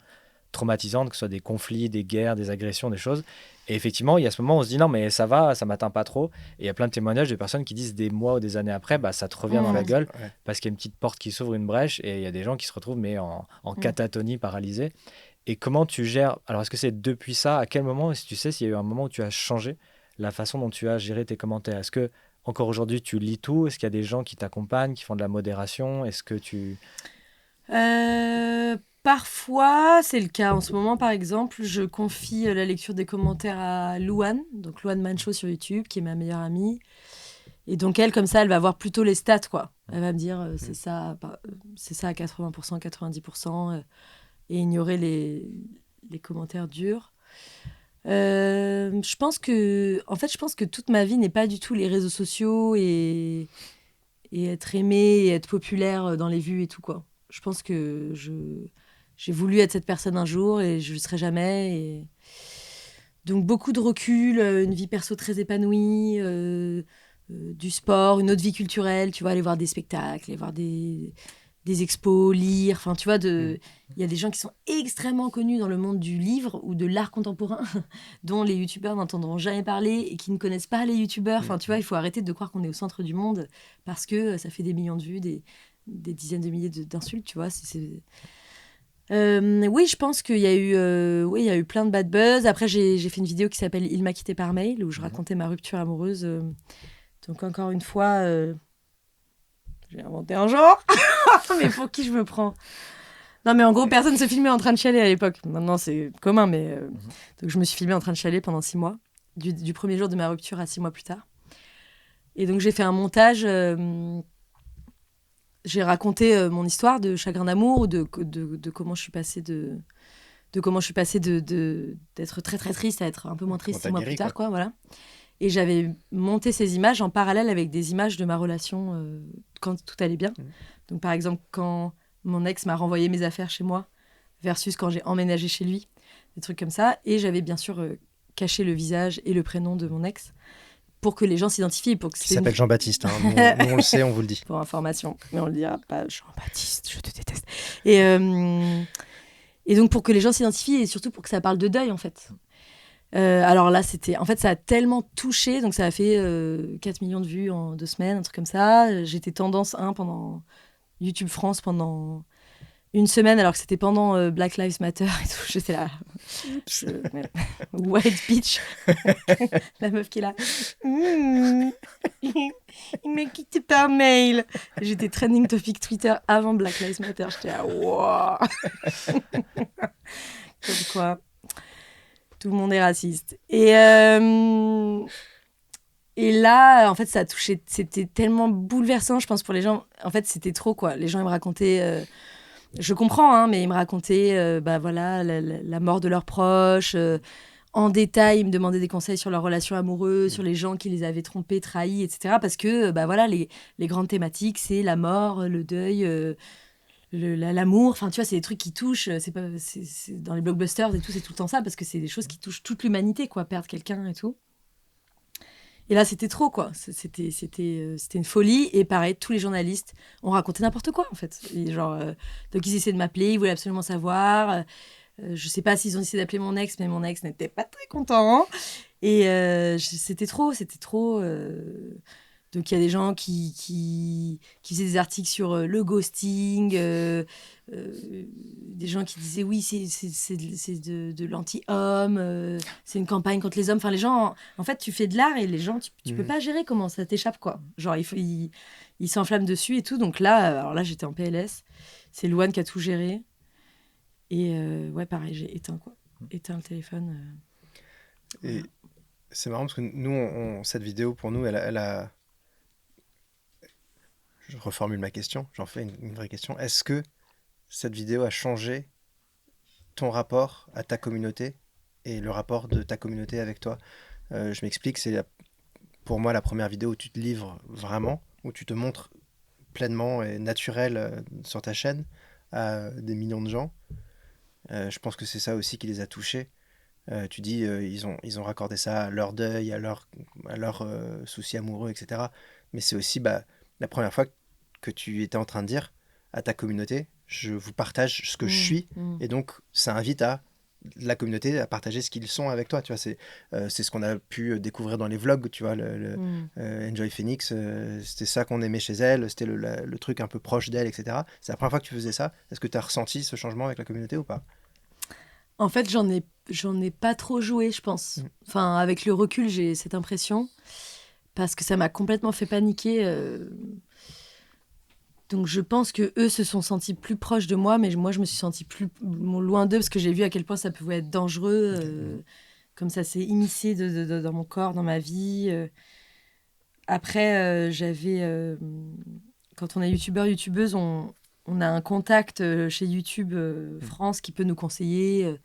traumatisantes, que ce soit des conflits, des guerres, des agressions, des choses. Et effectivement, il y a ce moment où on se dit non, mais ça va, ça m'atteint pas trop. Et il y a plein de témoignages de personnes qui disent des mois ou des années après, ça te revient dans la gueule parce qu'il y a une petite porte qui s'ouvre, une brèche, et il y a des gens qui se retrouvent mais en catatonie, paralysés. Et comment tu gères? Alors, est-ce que c'est depuis ça? À quel moment, si tu sais, s'il y a eu un moment où tu as changé la façon dont tu as géré tes commentaires? Est-ce que encore aujourd'hui tu lis tout? Est-ce qu'il y a des gens qui t'accompagnent, qui font de la modération? Est-ce que tu... Parfois, c'est le cas. En ce moment, par exemple, je confie la lecture des commentaires à Louane, donc Louane Mancho sur YouTube, qui est ma meilleure amie. Et donc, elle, comme ça, elle va voir plutôt les stats, quoi. Elle va me dire, c'est ça à 80%, 90%, et ignorer les commentaires durs. Je pense que toute ma vie n'est pas du tout les réseaux sociaux et être aimé et être populaire dans les vues et tout, quoi. Je pense que j'ai voulu être cette personne un jour et je ne le serai jamais. Et... Donc beaucoup de recul, une vie perso très épanouie, du sport, une autre vie culturelle, tu vois, aller voir des spectacles, aller voir des expos, lire. Enfin, tu vois, il y a des gens qui sont extrêmement connus dans le monde du livre ou de l'art contemporain, dont les youtubeurs n'entendront jamais parler et qui ne connaissent pas les youtubeurs. Enfin, tu vois, il faut arrêter de croire qu'on est au centre du monde parce que ça fait des millions de vues, des dizaines de milliers d'insultes, tu vois. Oui, je pense qu'il y a eu plein de bad buzz. Après, j'ai fait une vidéo qui s'appelle « Il m'a quitté par mail » où je racontais ma rupture amoureuse. Donc, encore une fois, j'ai inventé un genre. Mais pour qui je me prends? Non, mais en gros, personne ne se filmait en train de chialer à l'époque. Maintenant, c'est commun, mais... Donc, je me suis filmée en train de chialer pendant 6 mois. Du premier jour de ma rupture à 6 mois plus tard. Et donc, j'ai fait un montage... J'ai raconté mon histoire de chagrin d'amour, de comment je suis passée d'être très très triste à être un peu moins triste 6 mois plus tard, quoi, voilà. Et j'avais monté ces images en parallèle avec des images de ma relation quand tout allait bien. Donc par exemple, quand mon ex m'a renvoyé mes affaires chez moi versus quand j'ai emménagé chez lui, des trucs comme ça. Et j'avais bien sûr caché le visage et le prénom de mon ex pour que les gens s'identifient. Qui s'appelle Jean-Baptiste, hein. nous on le sait, on vous le dit. Pour information, mais on le dira pas. Jean-Baptiste, je te déteste. Et donc pour que les gens s'identifient et surtout pour que ça parle de deuil, en fait. Alors là, en fait, ça a tellement touché, donc ça a fait 4 millions de vues en 2 semaines, un truc comme ça. J'étais tendance 1 pendant YouTube France pendant 1 semaine, alors que c'était pendant Black Lives Matter et tout. J'étais là, White Peach. La meuf qui est là. Il m'a quitté par mail. J'étais trending topic Twitter avant Black Lives Matter. J'étais là, wow. Comme quoi, tout le monde est raciste. Et là, en fait, ça a touché. C'était tellement bouleversant, je pense, pour les gens. En fait, c'était trop, quoi. Les gens, ils me racontaient. Je comprends, hein, mais ils me racontaient voilà, la mort de leurs proches. En détail, ils me demandaient des conseils sur leurs relations amoureuses, sur les gens qui les avaient trompés, trahis, etc. Parce que voilà, les grandes thématiques, c'est la mort, le deuil, l'amour. Enfin, tu vois, c'est des trucs qui touchent. C'est dans les blockbusters et tout, c'est tout le temps ça, parce que c'est des choses qui touchent toute l'humanité, quoi, perdre quelqu'un et tout. Et là, c'était trop, quoi. C'était une folie. Et pareil, tous les journalistes ont raconté n'importe quoi, en fait. Et genre, donc, ils essayaient de m'appeler, ils voulaient absolument savoir. Je sais pas s'ils ont essayé d'appeler mon ex, mais mon ex n'était pas très content. Et c'était trop. Donc, il y a des gens qui faisaient des articles sur le ghosting, des gens qui disaient oui, c'est de l'anti-homme, c'est une campagne contre les hommes. Enfin, les gens, en fait, tu fais de l'art et les gens, tu peux pas gérer comment ça t'échappe, quoi. Genre, ils s'enflamment dessus et tout. Donc là, alors là, j'étais en PLS. C'est Louane qui a tout géré. Et ouais, pareil, j'ai éteint, quoi. Éteint le téléphone. Et c'est marrant parce que nous, cette vidéo, pour nous, elle a... Je reformule ma question, j'en fais une vraie question. Est-ce que cette vidéo a changé ton rapport à ta communauté et le rapport de ta communauté avec toi? Je m'explique, c'est pour moi la première vidéo où tu te livres vraiment, où tu te montres pleinement et naturel sur ta chaîne à des millions de gens. Je pense que c'est ça aussi qui les a touchés. Tu dis, ils ont raccordé ça à leur deuil, à leur soucis amoureux, etc. Mais c'est aussi la première fois que tu étais en train de dire à ta communauté, je vous partage ce que je suis, et donc ça invite la communauté à partager ce qu'ils sont avec toi. Tu vois, c'est ce qu'on a pu découvrir dans les vlogs, tu vois, Enjoy Phoenix, c'était ça qu'on aimait chez elle, c'était le truc un peu proche d'elle, etc. C'est la première fois que tu faisais ça. Est-ce que tu as ressenti ce changement avec la communauté ou pas? En fait, j'en ai pas trop joué, je pense. Enfin, avec le recul, j'ai cette impression. Parce que ça m'a complètement fait paniquer. Donc, je pense que eux se sont sentis plus proches de moi, mais moi, je me suis sentie plus loin d'eux parce que j'ai vu à quel point ça pouvait être dangereux. Comme ça s'est immiscé dans mon corps, dans ma vie. Après, quand on est youtubeur, youtubeuse, on a un contact chez YouTube France qui peut nous conseiller.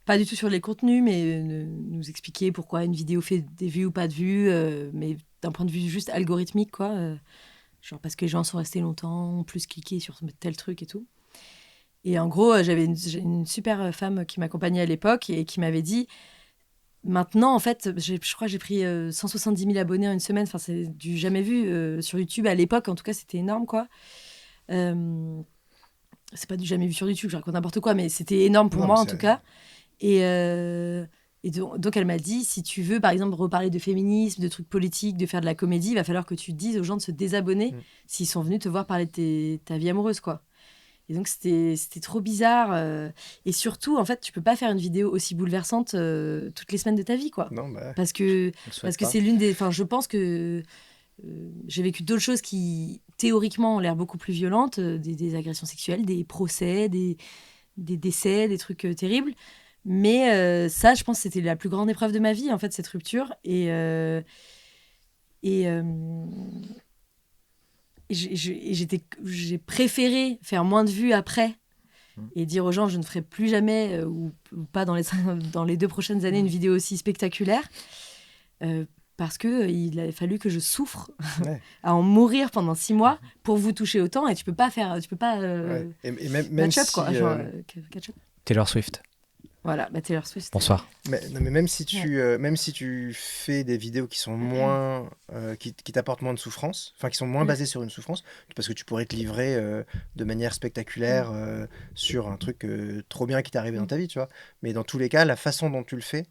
Pas du tout sur les contenus, mais nous expliquer pourquoi une vidéo fait des vues ou pas de vues, mais d'un point de vue juste algorithmique, quoi. Genre parce que les gens sont restés longtemps, ont plus cliqué sur tel truc et tout. Et en gros, j'avais une super femme qui m'accompagnait à l'époque et qui m'avait dit, maintenant, en fait, je crois que j'ai pris 170 000 abonnés en une semaine. Enfin, c'est du jamais vu sur YouTube. À l'époque, en tout cas, c'était énorme, quoi. C'est pas du jamais vu sur YouTube, je raconte n'importe quoi, mais c'était énorme pour moi, en tout cas. Et donc, elle m'a dit, si tu veux, par exemple, reparler de féminisme, de trucs politiques, de faire de la comédie, il va falloir que tu dises aux gens de se désabonner s'ils sont venus te voir parler de ta vie amoureuse, quoi. Et donc, c'était trop bizarre. Et surtout, en fait, tu peux pas faire une vidéo aussi bouleversante toutes les semaines de ta vie, quoi. Non, parce que c'est l'une des... Enfin, je pense que j'ai vécu d'autres choses qui, théoriquement, ont l'air beaucoup plus violentes, des agressions sexuelles, des procès, des décès, des trucs terribles. Mais ça, je pense que c'était la plus grande épreuve de ma vie, en fait, cette rupture. Et j'ai préféré faire moins de vues après et dire aux gens je ne ferai plus jamais ou pas dans les 2 prochaines années une vidéo aussi spectaculaire parce qu'il a fallu que je souffre à en mourir pendant 6 mois pour vous toucher autant et tu peux pas et même si, quoi, genre, Taylor Swift. Voilà, Taylor Swift. Bonsoir. Mais même si tu fais des vidéos qui sont moins qui t'apportent moins de souffrance, enfin qui sont moins basées sur une souffrance, parce que tu pourrais te livrer de manière spectaculaire sur un truc trop bien qui t'est arrivé dans ta vie, tu vois. Mais dans tous les cas, la façon dont tu le fais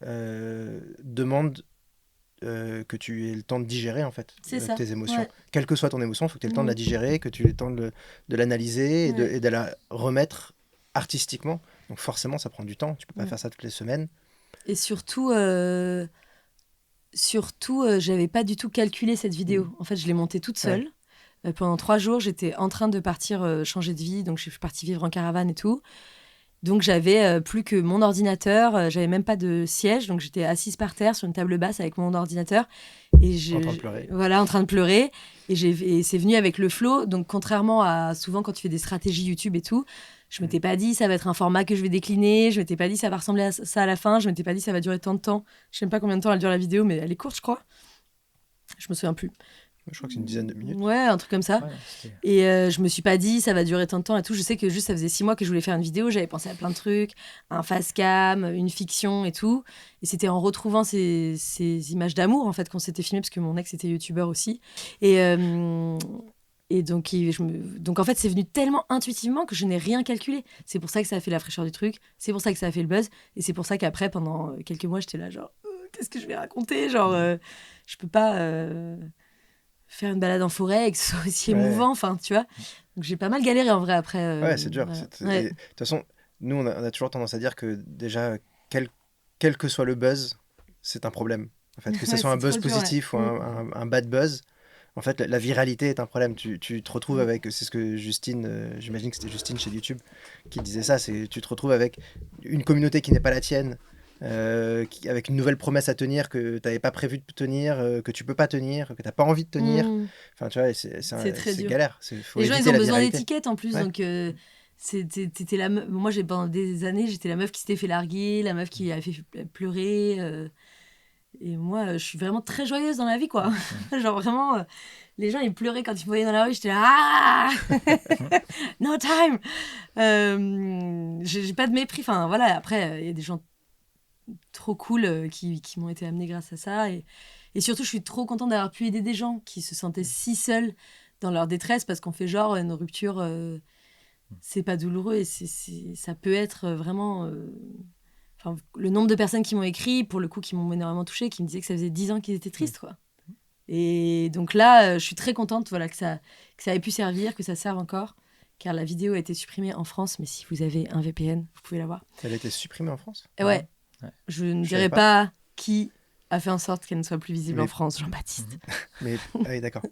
demande que tu aies le temps de digérer en fait tes émotions. Quelle que soit ton émotion, il faut que tu aies le temps de la digérer, que tu aies le temps de l'analyser et de la remettre artistiquement Donc forcément, ça prend du temps. Tu peux pas faire ça toutes les semaines. Et surtout, j'avais pas du tout calculé cette vidéo. En fait, je l'ai montée toute seule. Pendant 3 jours, j'étais en train de partir changer de vie. Donc, je suis partie vivre en caravane et tout. Donc, j'avais plus que mon ordinateur. J'avais même pas de siège. Donc, j'étais assise par terre sur une table basse avec mon ordinateur. Et En train de pleurer. Voilà, en train de pleurer. Et c'est venu avec le flow. Donc, contrairement à souvent quand tu fais des stratégies YouTube et tout, je m'étais pas dit ça va être un format que je vais décliner. Je m'étais pas dit ça va ressembler à ça à la fin. Je m'étais pas dit ça va durer tant de temps. Je sais même pas combien de temps elle dure la vidéo, mais elle est courte, je crois. Je me souviens plus. Je crois que c'est une dizaine de minutes. Ouais, un truc comme ça. Et je me suis pas dit ça va durer tant de temps et tout. Je sais que juste ça faisait 6 mois que je voulais faire une vidéo. J'avais pensé à plein de trucs, un face cam, une fiction et tout. Et c'était en retrouvant ces images d'amour en fait qu'on s'était filmé parce que mon ex était youtubeur aussi. Et donc en fait c'est venu tellement intuitivement que je n'ai rien calculé. C'est pour ça que ça a fait la fraîcheur du truc. C'est pour ça que ça a fait le buzz. Et c'est pour ça qu'après pendant quelques mois j'étais là genre qu'est-ce que je vais raconter genre je peux pas faire une balade en forêt et que ce soit aussi émouvant, enfin, tu vois. Donc, j'ai pas mal galéré, en vrai, après. Ouais, c'est dur. Ouais. De toute façon, nous, on a toujours tendance à dire que, déjà, quel que soit le buzz, c'est un problème. En fait, que ce soit un buzz positif ou un bad buzz, en fait, la viralité est un problème. Tu te retrouves avec... C'est ce que Justine, j'imagine que c'était Justine chez YouTube, qui disait ça, c'est tu te retrouves avec une communauté qui n'est pas la tienne, avec une nouvelle promesse à tenir que tu n'avais pas prévu de tenir, que tu peux pas tenir, que tu n'as pas envie de tenir. Enfin, tu vois, c'est galère. Les gens, ils ont besoin d'étiquettes en plus. Donc, moi, pendant des années, j'étais la meuf qui s'était fait larguer, la meuf qui avait fait pleurer. Et moi, je suis vraiment très joyeuse dans la vie, quoi. Genre, vraiment, les gens, ils pleuraient quand ils me voyaient dans la rue. J'étais là, ah no time. J'ai pas de mépris. Enfin, voilà, après, il y a des gens trop cool qui m'ont été amenés grâce à ça et surtout je suis trop contente d'avoir pu aider des gens qui se sentaient si seuls dans leur détresse parce qu'on fait genre une rupture c'est pas douloureux et ça peut être vraiment le nombre de personnes qui m'ont écrit pour le coup qui m'ont énormément touchée qui me disaient que ça faisait 10 ans qu'ils étaient tristes quoi. Et donc là je suis très contente voilà, que ça ait pu servir, que ça serve encore car la vidéo a été supprimée en France mais si vous avez un VPN vous pouvez la voir. Elle a été supprimée en France? Ouais. Je ne dirais pas qui a fait en sorte qu'elle ne soit plus visible en France, Jean-Baptiste. Mais oui, d'accord.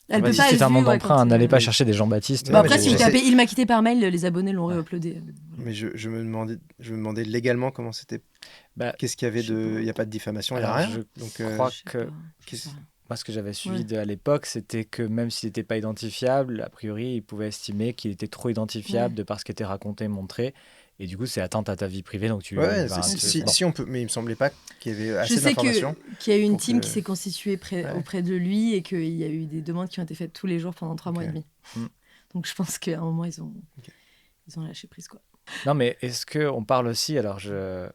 Elle peut pas c'est un monde d'emprunt, n'allez pas chercher des Jean-Baptiste. Après, si vous tapez Il m'a quitté par mail, les abonnés l'ont réuploadé. Mais je me demandais légalement comment c'était. Qu'est-ce qu'il y avait de. Il n'y a pas de diffamation, il n'y a rien. Je crois que. Moi, ce que j'avais suivi à l'époque, c'était que même s'il n'était pas identifiable, a priori, il pouvait estimer qu'il était trop identifiable de par ce qui était raconté, montré. Et du coup, c'est atteinte à ta vie privée, donc tu. Si on peut, mais il me semblait pas qu'il y avait assez d'informations. Je sais qu'il y a eu une team qui s'est constituée auprès de lui et qu'il y a eu des demandes qui ont été faites tous les jours pendant 3 mois et demi. Donc je pense qu'à un moment ils ont lâché prise quoi. Non, mais est-ce que on parle aussi alors je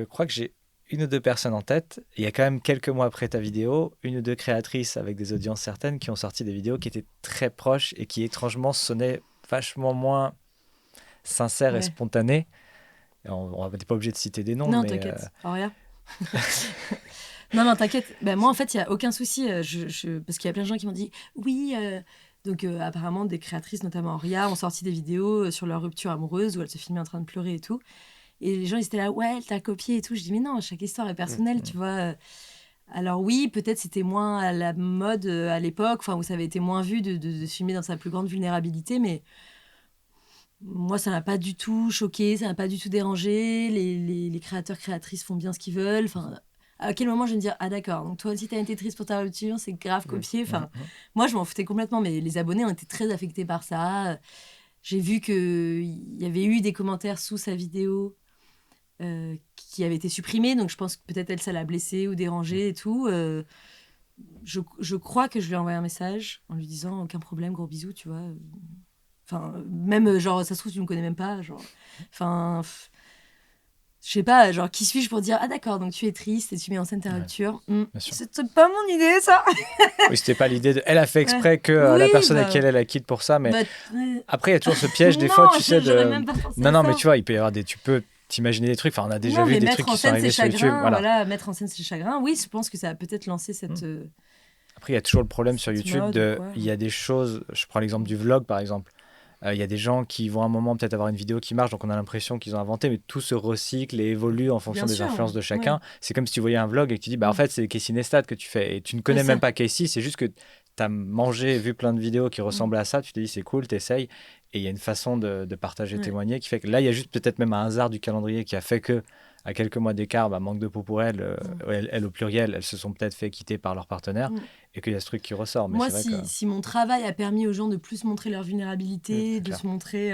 crois que j'ai 1 ou 2 personnes en tête. Il y a quand même quelques mois après ta vidéo, 1 ou 2 créatrices avec des audiences certaines qui ont sorti des vidéos qui étaient très proches et qui étrangement sonnaient vachement moins sincère et spontané. On n'est pas obligé de citer des noms. Non, mais t'inquiète. Rien. non, t'inquiète. Moi, en fait, il n'y a aucun souci. Parce qu'il y a plein de gens qui m'ont dit oui. Donc, apparemment, des créatrices, notamment Auria, ont sorti des vidéos sur leur rupture amoureuse où elles se filmaient en train de pleurer et tout. Et les gens, ils étaient là, ouais, elle t'a copié et tout. Je dis, mais non, chaque histoire est personnelle, tu vois. Alors oui, peut-être c'était moins à la mode à l'époque, où ça avait été moins vu de se filmer dans sa plus grande vulnérabilité, mais moi, ça m'a pas du tout choqué, ça m'a pas du tout dérangé. Les créateurs, créatrices font bien ce qu'ils veulent. À quel moment je vais me dire, ah d'accord, donc toi aussi t'as été triste pour ta rupture, c'est grave copié. Moi, je m'en foutais complètement, mais les abonnés ont été très affectés par ça. J'ai vu qu'il y avait eu des commentaires sous sa vidéo qui avaient été supprimés, donc je pense que peut-être elle, ça l'a blessée ou dérangée et tout. Je crois que je lui ai envoyé un message en lui disant, aucun problème, gros bisous, tu vois. Même, genre, ça se trouve, tu me connais même pas, genre. Je sais pas, genre, qui suis-je pour dire, ah d'accord, donc tu es triste et tu mets en scène ta rupture. C'est pas mon idée, ça. Oui, c'était pas l'idée. Elle a fait exprès que la personne avec qui elle la quitte pour ça, mais après, il y a toujours ce piège, des fois, tu sais, Non, mais tu vois, il peut y avoir tu peux t'imaginer des trucs, on a déjà vu des trucs qui sont arrivés sur YouTube. Voilà, mettre en scène ses chagrins, oui, je pense que ça a peut-être lancé cette... Après, il y a toujours le problème sur YouTube il y a des choses, je prends l'exemple du vlog, par exemple. Il y a des gens qui vont à un moment peut-être avoir une vidéo qui marche, donc on a l'impression qu'ils ont inventé, mais tout se recycle et évolue en fonction Bien des sûr, influences de chacun. ouais. C'est comme si tu voyais un vlog et que tu dis, bah en fait, c'est Casey Neistat que tu fais. Et tu ne connais C'est même ça. pas Casey, c'est juste que tu as mangé, vu plein de vidéos qui ressemblent à ça, tu te dis, c'est cool, t'essayes. Et il y a une façon de partager, Ouais. témoigner qui fait que là, il y a juste peut-être même un hasard du calendrier qui a fait que, à quelques mois d'écart, bah, manque de peau pour elles, elles au pluriel, elles se sont peut-être fait quitter par leur partenaire et qu'il y a ce truc qui ressort. Mais Moi, c'est vrai que si mon travail a permis aux gens de plus montrer leur vulnérabilité, c'est de clair. se montrer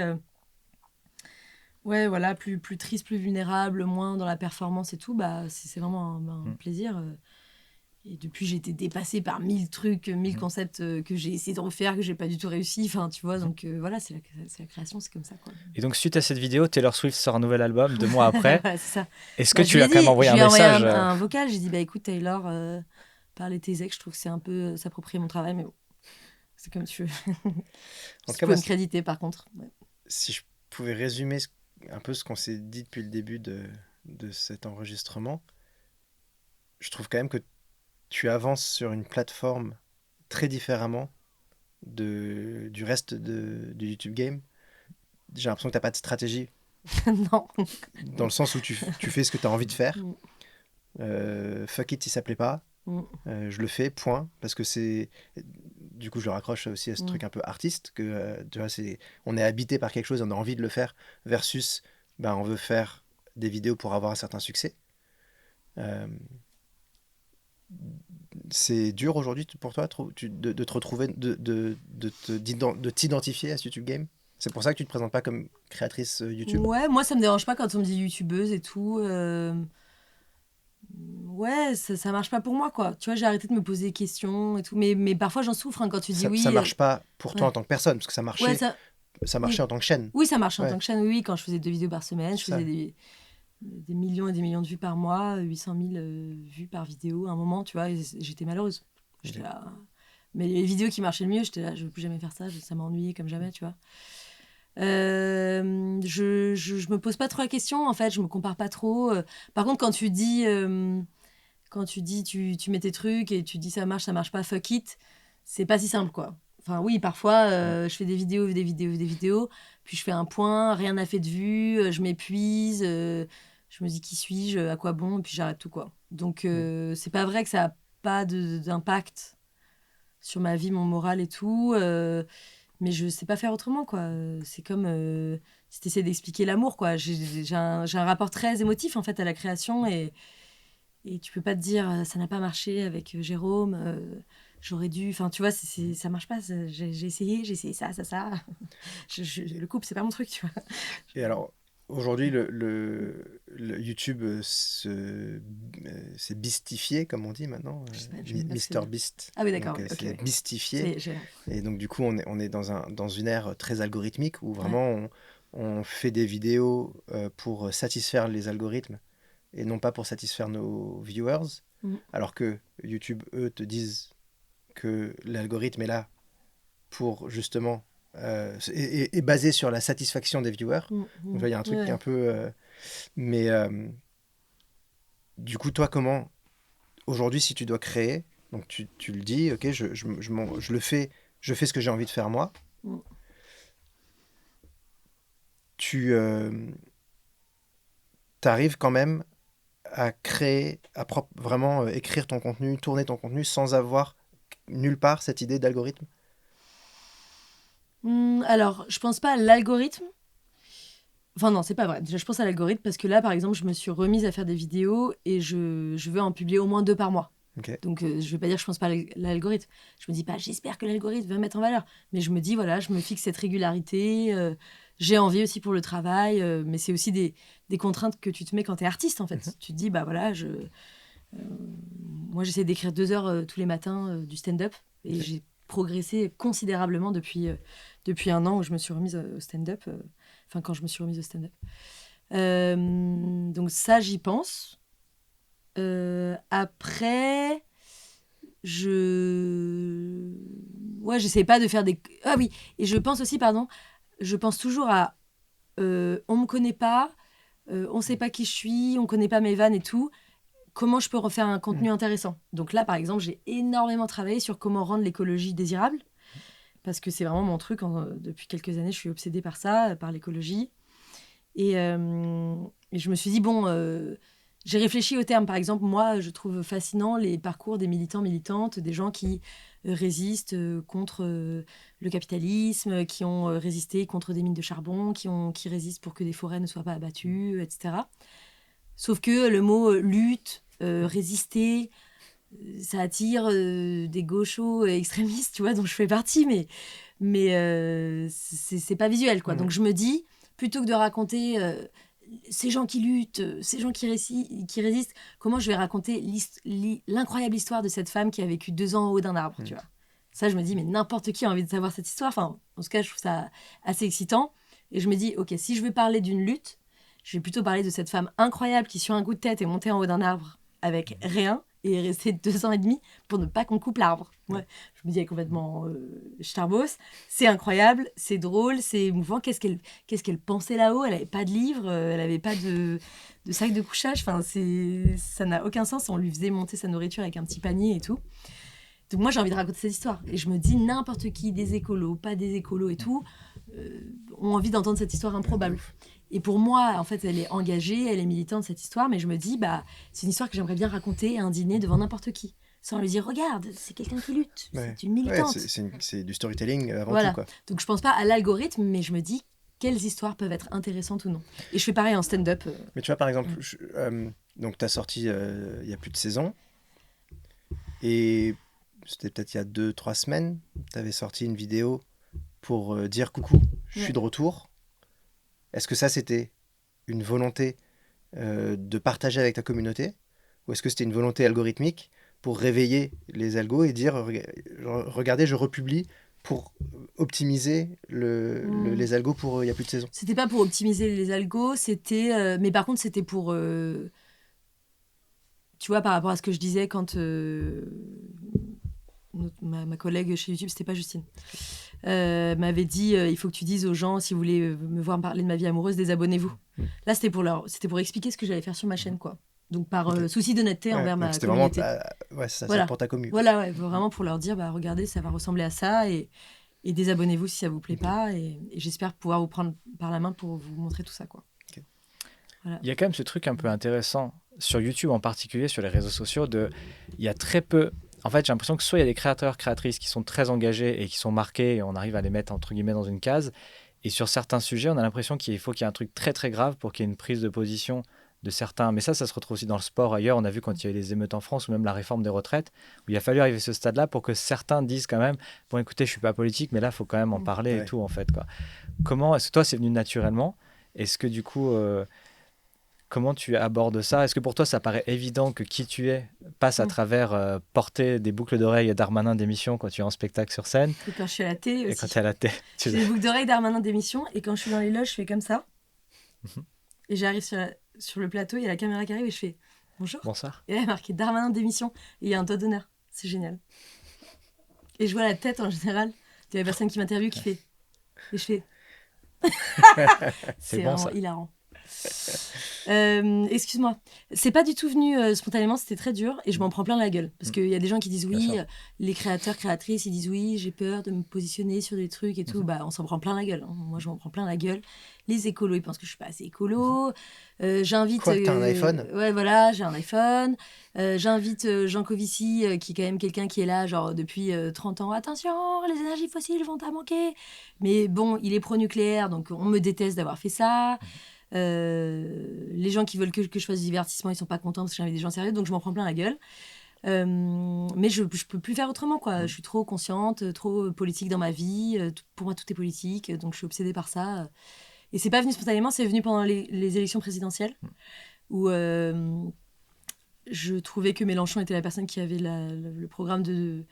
ouais, voilà, plus triste, plus vulnérable, moins dans la performance et tout, bah, c'est vraiment un plaisir. Et depuis, j'ai été dépassée par 1000 trucs, 1000 concepts que j'ai essayé de refaire, que j'ai pas du tout réussi. Enfin, tu vois, donc voilà, c'est la création, c'est comme ça, quoi. Et donc, suite à cette vidéo, Taylor Swift sort un nouvel album 2 mois après. Voilà, c'est ça. Est-ce que Bah, tu lui as quand même envoyé je un lui ai envoyé message un vocal. J'ai dit, bah écoute, Taylor, parler tes ex, je trouve que c'est un peu s'approprier mon travail, mais bon, c'est comme tu veux. En tout Tu cas, peux moi, me créditer, par contre. Ouais. si je pouvais résumer un peu ce qu'on s'est dit depuis le début de cet enregistrement, je trouve quand même que tu avances sur une plateforme très différemment du reste du YouTube game. J'ai l'impression que tu n'as pas de stratégie, Non. dans le sens où tu fais ce que tu as envie de faire. Fuck it si ça plaît pas. Je le fais, point. Parce que c'est... Du coup, je le raccroche aussi à ce truc un peu artiste, que tu vois, on est habité par quelque chose, on a envie de le faire, versus ben, on veut faire des vidéos pour avoir un certain succès. C'est dur aujourd'hui pour toi de te retrouver, de t'identifier à ce YouTube game. C'est pour ça que tu te présentes pas comme créatrice YouTube. Ouais, moi, ça me dérange pas quand on me dit youtubeuse et tout. Ouais, ça marche pas pour moi, quoi. Tu vois, j'ai arrêté de me poser des questions et tout. Mais parfois, j'en souffre quand tu dis oui. Ça marche pas pour toi ouais. en tant que personne, parce que ça marchait, Ouais, ça marchait oui. en tant que chaîne. Oui, ça marchait en Ouais. tant que chaîne. Oui, quand je faisais 2 vidéos par semaine, je C'est ça. faisais des millions et des millions de vues par mois, 800 000 vues par vidéo à un moment, tu vois, et j'étais malheureuse. J'étais là. Mais les vidéos qui marchaient le mieux, j'étais là, je veux plus jamais faire ça, ça m'ennuyait comme jamais, tu vois. Je me pose pas trop la question, en fait, je me compare pas trop. Par contre, quand tu dis, tu mets tes trucs et tu dis ça marche pas, fuck it, c'est pas si simple, quoi. Enfin, oui, parfois, je fais des vidéos, puis je fais un point, rien n'a fait de vue, je m'épuise, je me dis qui suis-je, à quoi bon, et puis j'arrête tout, quoi. Donc, c'est pas vrai que ça a pas d'impact sur ma vie, mon moral et tout, mais je sais pas faire autrement, quoi. C'est comme si t'essaies d'expliquer l'amour, quoi. J'ai un rapport très émotif, en fait, à la création, et tu peux pas te dire ça n'a pas marché avec Jérôme, j'aurais dû, enfin tu vois, ça marche pas, j'ai essayé ça. Le couple, c'est pas mon truc, tu vois. Et alors, aujourd'hui, le YouTube s'est beastifié, comme on dit maintenant. Mr. Beast. Ah oui, d'accord. Donc, Ok. c'est beastifié. Et donc, du coup, on est dans une ère très algorithmique où vraiment on fait des vidéos pour satisfaire les algorithmes et non pas pour satisfaire nos viewers. Alors que YouTube, eux, te disent que l'algorithme est là pour justement est basé sur la satisfaction des viewers. Donc là, il y a un truc un peu... mais du coup, toi, comment... Aujourd'hui, si tu dois créer, donc tu le dis, ok, je le fais, je fais ce que j'ai envie de faire moi. Tu arrives quand même à créer, vraiment écrire ton contenu, tourner ton contenu sans avoir nulle part cette idée d'algorithme. Alors, je pense pas à l'algorithme. Enfin non, c'est pas vrai. Déjà, je pense à l'algorithme parce que là, par exemple, je me suis remise à faire des vidéos et je veux en publier au moins 2 par mois. Okay. Donc, je vais pas dire que je pense pas à l'algorithme. Je me dis pas, j'espère que l'algorithme va me mettre en valeur. Mais je me dis, voilà, je me fixe cette régularité. J'ai envie aussi pour le travail. Mais c'est aussi des contraintes que tu te mets quand tu es artiste, en fait. Tu te dis, bah voilà, moi, j'essaie d'écrire 2 heures tous les matins du stand-up. Et j'ai progressé considérablement depuis 1 an où je me suis remise au stand-up. Enfin, quand je me suis remise au stand-up. Donc ça, j'y pense. Après, j'essaie pas de faire des... Ah oui, et je pense aussi, je pense toujours à... on me connaît pas, on sait pas qui je suis, on connaît pas mes vannes et tout. Comment je peux refaire un contenu intéressant ? Donc là, par exemple, j'ai énormément travaillé sur comment rendre l'écologie désirable. parce que c'est vraiment mon truc. Depuis quelques années, je suis obsédée par ça, par l'écologie. Et je me suis dit, j'ai réfléchi au terme. Par exemple, moi, je trouve fascinant les parcours des militants, militantes, des gens qui résistent contre le capitalisme, qui ont résisté contre des mines de charbon, qui résistent pour que des forêts ne soient pas abattues, etc. Sauf que le mot lutte, résister, ça attire des gauchos extrémistes, tu vois, dont je fais partie, mais c'est pas visuel, quoi. Donc je me dis, plutôt que de raconter ces gens qui luttent, ces gens qui résistent, comment je vais raconter l'incroyable histoire de cette femme qui a vécu 2 ans en haut d'un arbre, tu vois. Ça, je me dis, mais n'importe qui a envie de savoir cette histoire. Enfin, en tout cas, je trouve ça assez excitant. Et je me dis, ok, si je veux parler d'une lutte, je vais plutôt parler de cette femme incroyable qui, sur un coup de tête, est montée en haut d'un arbre avec rien et est restée 2 ans et demi pour ne pas qu'on coupe l'arbre. Ouais. Je me dis, elle est complètement starbos. C'est incroyable, c'est drôle, c'est émouvant. Qu'est-ce qu'elle pensait là-haut? Elle n'avait pas de livre, elle n'avait pas de sac de couchage. Enfin, ça n'a aucun sens. On lui faisait monter sa nourriture avec un petit panier et tout. Donc moi, j'ai envie de raconter cette histoire. Et je me dis, n'importe qui, des écolos, pas des écolos et tout, ont envie d'entendre cette histoire improbable. Et pour moi, en fait, elle est engagée, elle est militante, cette histoire, mais je me dis, c'est une histoire que j'aimerais bien raconter à un dîner devant n'importe qui. Sans lui dire, regarde, c'est quelqu'un qui lutte, c'est une militante. C'est du storytelling avant tout, quoi. Donc je pense pas à l'algorithme, mais je me dis, quelles histoires peuvent être intéressantes ou non. Et je fais pareil en stand-up. Mais tu vois, par exemple, donc tu as sorti il y a plus de 16 ans, et c'était peut-être il y a 2-3 semaines, tu avais sorti une vidéo pour dire coucou, je suis de retour. Est-ce que ça, c'était une volonté de partager avec ta communauté, ou est-ce que c'était une volonté algorithmique pour réveiller les algos et dire regardez, je republie pour optimiser les algos pour il y a plus de 16 ans? C'était pas pour optimiser les algos, c'était mais par contre c'était pour tu vois, par rapport à ce que je disais quand ma collègue chez YouTube, c'était pas Justine, m'avait dit il faut que tu dises aux gens, si vous voulez me voir parler de ma vie amoureuse, désabonnez-vous. Là, c'était pour expliquer ce que j'allais faire sur ma chaîne, quoi. Donc par souci d'honnêteté envers ma communauté. Vraiment, voilà. C'est pour ta commu. Voilà, vraiment pour leur dire, regardez, ça va ressembler à ça, et désabonnez-vous si ça vous plaît pas, et j'espère pouvoir vous prendre par la main pour vous montrer tout ça, quoi. Okay. Voilà. Il y a quand même ce truc un peu intéressant sur YouTube, en particulier sur les réseaux sociaux, il y a très peu. En fait, j'ai l'impression que soit il y a des créateurs, créatrices qui sont très engagés et qui sont marqués, et on arrive à les mettre entre guillemets dans une case. Et sur certains sujets, on a l'impression qu'il faut qu'il y ait un truc très très grave pour qu'il y ait une prise de position de certains. Mais ça se retrouve aussi dans le sport ailleurs. On a vu quand il y a eu les émeutes en France ou même la réforme des retraites, où il a fallu arriver à ce stade-là pour que certains disent quand même, bon écoutez, je suis pas politique, mais là, il faut quand même en parler et tout, en fait, quoi. Comment, est-ce que toi, c'est venu naturellement? Est-ce que du coup, comment tu abordes ça? Est-ce que pour toi, ça paraît évident que qui tu es passe à travers porter des boucles d'oreilles Darmanin d'émission quand tu es en spectacle sur scène? Et quand je suis à la télé aussi. Et quand tu es à la télé. J'ai des boucles d'oreilles Darmanin d'émission, et quand je suis dans les loges, je fais comme ça. Et j'arrive sur le plateau, il y a la caméra qui arrive et je fais bonjour. Bonsoir. Et là, il y a marqué Darmanin d'émission, et il y a un doigt d'honneur. C'est génial. Et je vois la tête en général de la personne qui m'interviewe qui fait. Et je fais. C'est bon, vraiment ça. Hilarant. Excuse-moi, c'est pas du tout venu spontanément, c'était très dur et je m'en prends plein la gueule parce qu'il y a des gens qui disent oui, les créateurs, créatrices, ils disent oui, j'ai peur de me positionner sur des trucs et tout. On s'en prend plein la gueule, hein. Moi je m'en prends plein la gueule. Les écolos, ils pensent que je suis pas assez écolo. J'invite. Quoi, t'as un iPhone? Ouais, voilà, j'ai un iPhone. J'invite Jean Covici, qui est quand même quelqu'un qui est là genre depuis 30 ans. Attention, les énergies fossiles vont à manquer. Mais bon, il est pro-nucléaire, donc on me déteste d'avoir fait ça. Les gens qui veulent que je fasse du divertissement, ils sont pas contents parce que j'invite des gens sérieux, donc je m'en prends plein la gueule. Mais je peux plus faire autrement, quoi. Je suis trop consciente, trop politique dans ma vie. Pour moi, tout est politique, donc je suis obsédée par ça. Et c'est pas venu spontanément, c'est venu pendant les élections présidentielles, où je trouvais que Mélenchon était la personne qui avait le programme de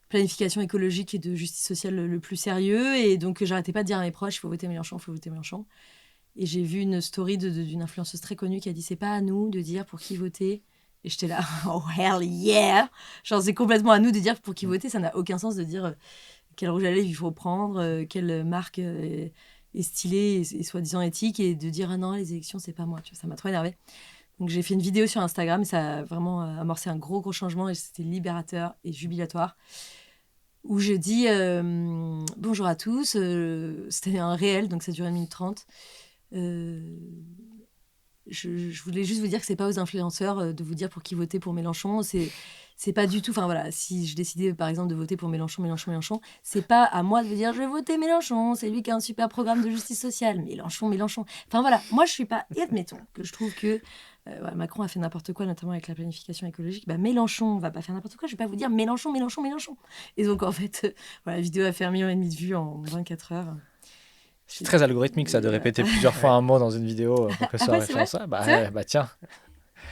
planification écologique et de justice sociale le plus sérieux, et donc j'arrêtais pas de dire à mes proches, il faut voter Mélenchon, il faut voter Mélenchon. Et j'ai vu une story d'une influenceuse très connue qui a dit c'est pas à nous de dire pour qui voter. Et j'étais là, oh hell yeah! Genre c'est complètement à nous de dire pour qui voter, ça n'a aucun sens de dire quel rouge à lèvres il faut prendre, quelle marque est stylée et soi-disant éthique, et de dire ah non, les élections c'est pas moi, tu vois, ça m'a trop énervée. Donc j'ai fait une vidéo sur Instagram et ça a vraiment amorcé un gros changement, et c'était libérateur et jubilatoire. où je dis bonjour à tous. C'était un réel, donc ça durait 1 minute 30. Je voulais juste vous dire que c'est pas aux influenceurs de vous dire pour qui voter pour Mélenchon. C'est pas du tout. Enfin voilà, si je décidais par exemple de voter pour Mélenchon, c'est pas à moi de vous dire je vais voter Mélenchon, c'est lui qui a un super programme de justice sociale. Mélenchon. Enfin voilà, moi je suis pas. Et admettons que je trouve que Macron a fait n'importe quoi, notamment avec la planification écologique. Bah Mélenchon va pas faire n'importe quoi. Je vais pas vous dire Mélenchon. Et donc en fait, voilà, la vidéo a fait 1,5 million de vues en 24 heures. C'est très algorithmique ça, de répéter plusieurs fois un mot dans une vidéo pour que ça référence ça. Bah tiens.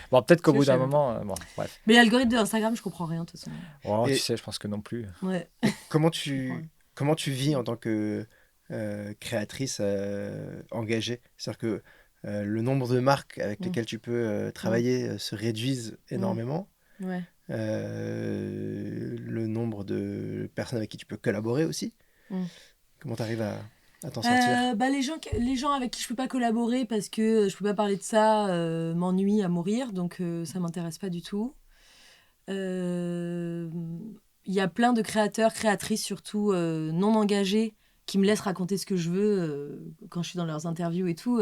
Bon, peut-être qu'au bout d'un moment, bon, bref. Mais l'algorithme de Instagram, je comprends rien de toute façon. Oh, tu sais, je pense que non plus. Ouais. Comment tu vis en tant que créatrice engagée? C'est-à-dire que le nombre de marques avec lesquelles tu peux travailler se réduisent énormément. Ouais. Le nombre de personnes avec qui tu peux collaborer aussi. Comment tu arrives à t'en sortir? Les gens avec qui je peux pas collaborer parce que je peux pas parler de ça m'ennuient à mourir, donc ça m'intéresse pas du tout. Il y a plein de créateurs, créatrices surtout non engagés qui me laissent raconter ce que je veux quand je suis dans leurs interviews et tout.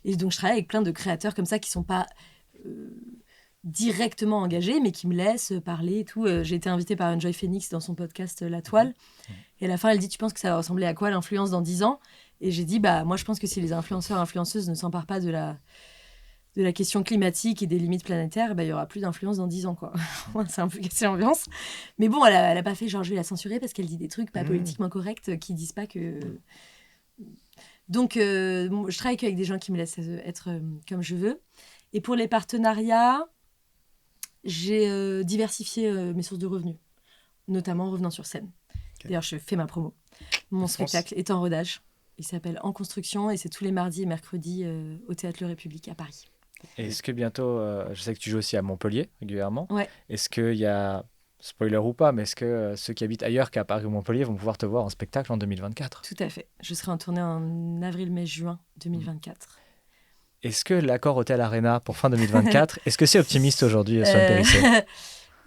Et donc je travaille avec plein de créateurs comme ça qui sont pas directement engagés, mais qui me laissent parler et tout. J'ai été invitée par Enjoy Phoenix dans son podcast La Toile. Et à la fin, elle dit, tu penses que ça va ressembler à quoi l'influence dans 10 ans? Et j'ai dit, moi je pense que si les influenceurs, influenceuses ne s'emparent pas de la question climatique et des limites planétaires, il y aura plus d'influence dans 10 ans, quoi. C'est un peu cassé l'ambiance. Mais bon, elle a pas fait genre je vais la censurer parce qu'elle dit des trucs pas politiquement corrects qui disent pas que... Donc, je travaille qu'avec des gens qui me laissent être comme je veux. Et pour les partenariats, j'ai diversifié mes sources de revenus, notamment en revenant sur scène. Okay. D'ailleurs, je fais ma promo. Mon spectacle est en rodage. Il s'appelle En Construction et c'est tous les mardis et mercredis au Théâtre Le République à Paris. Et est-ce que bientôt, je sais que tu joues aussi à Montpellier régulièrement, ouais. Est-ce qu'il y a, spoiler ou pas, mais est-ce que ceux qui habitent ailleurs qu'à Paris ou Montpellier vont pouvoir te voir en spectacle en 2024? Tout à fait. Je serai en tournée en avril, mai, juin 2024. Est-ce que l'accord Hôtel Arena pour fin 2024, est-ce que c'est optimiste aujourd'hui, Swan Périssé?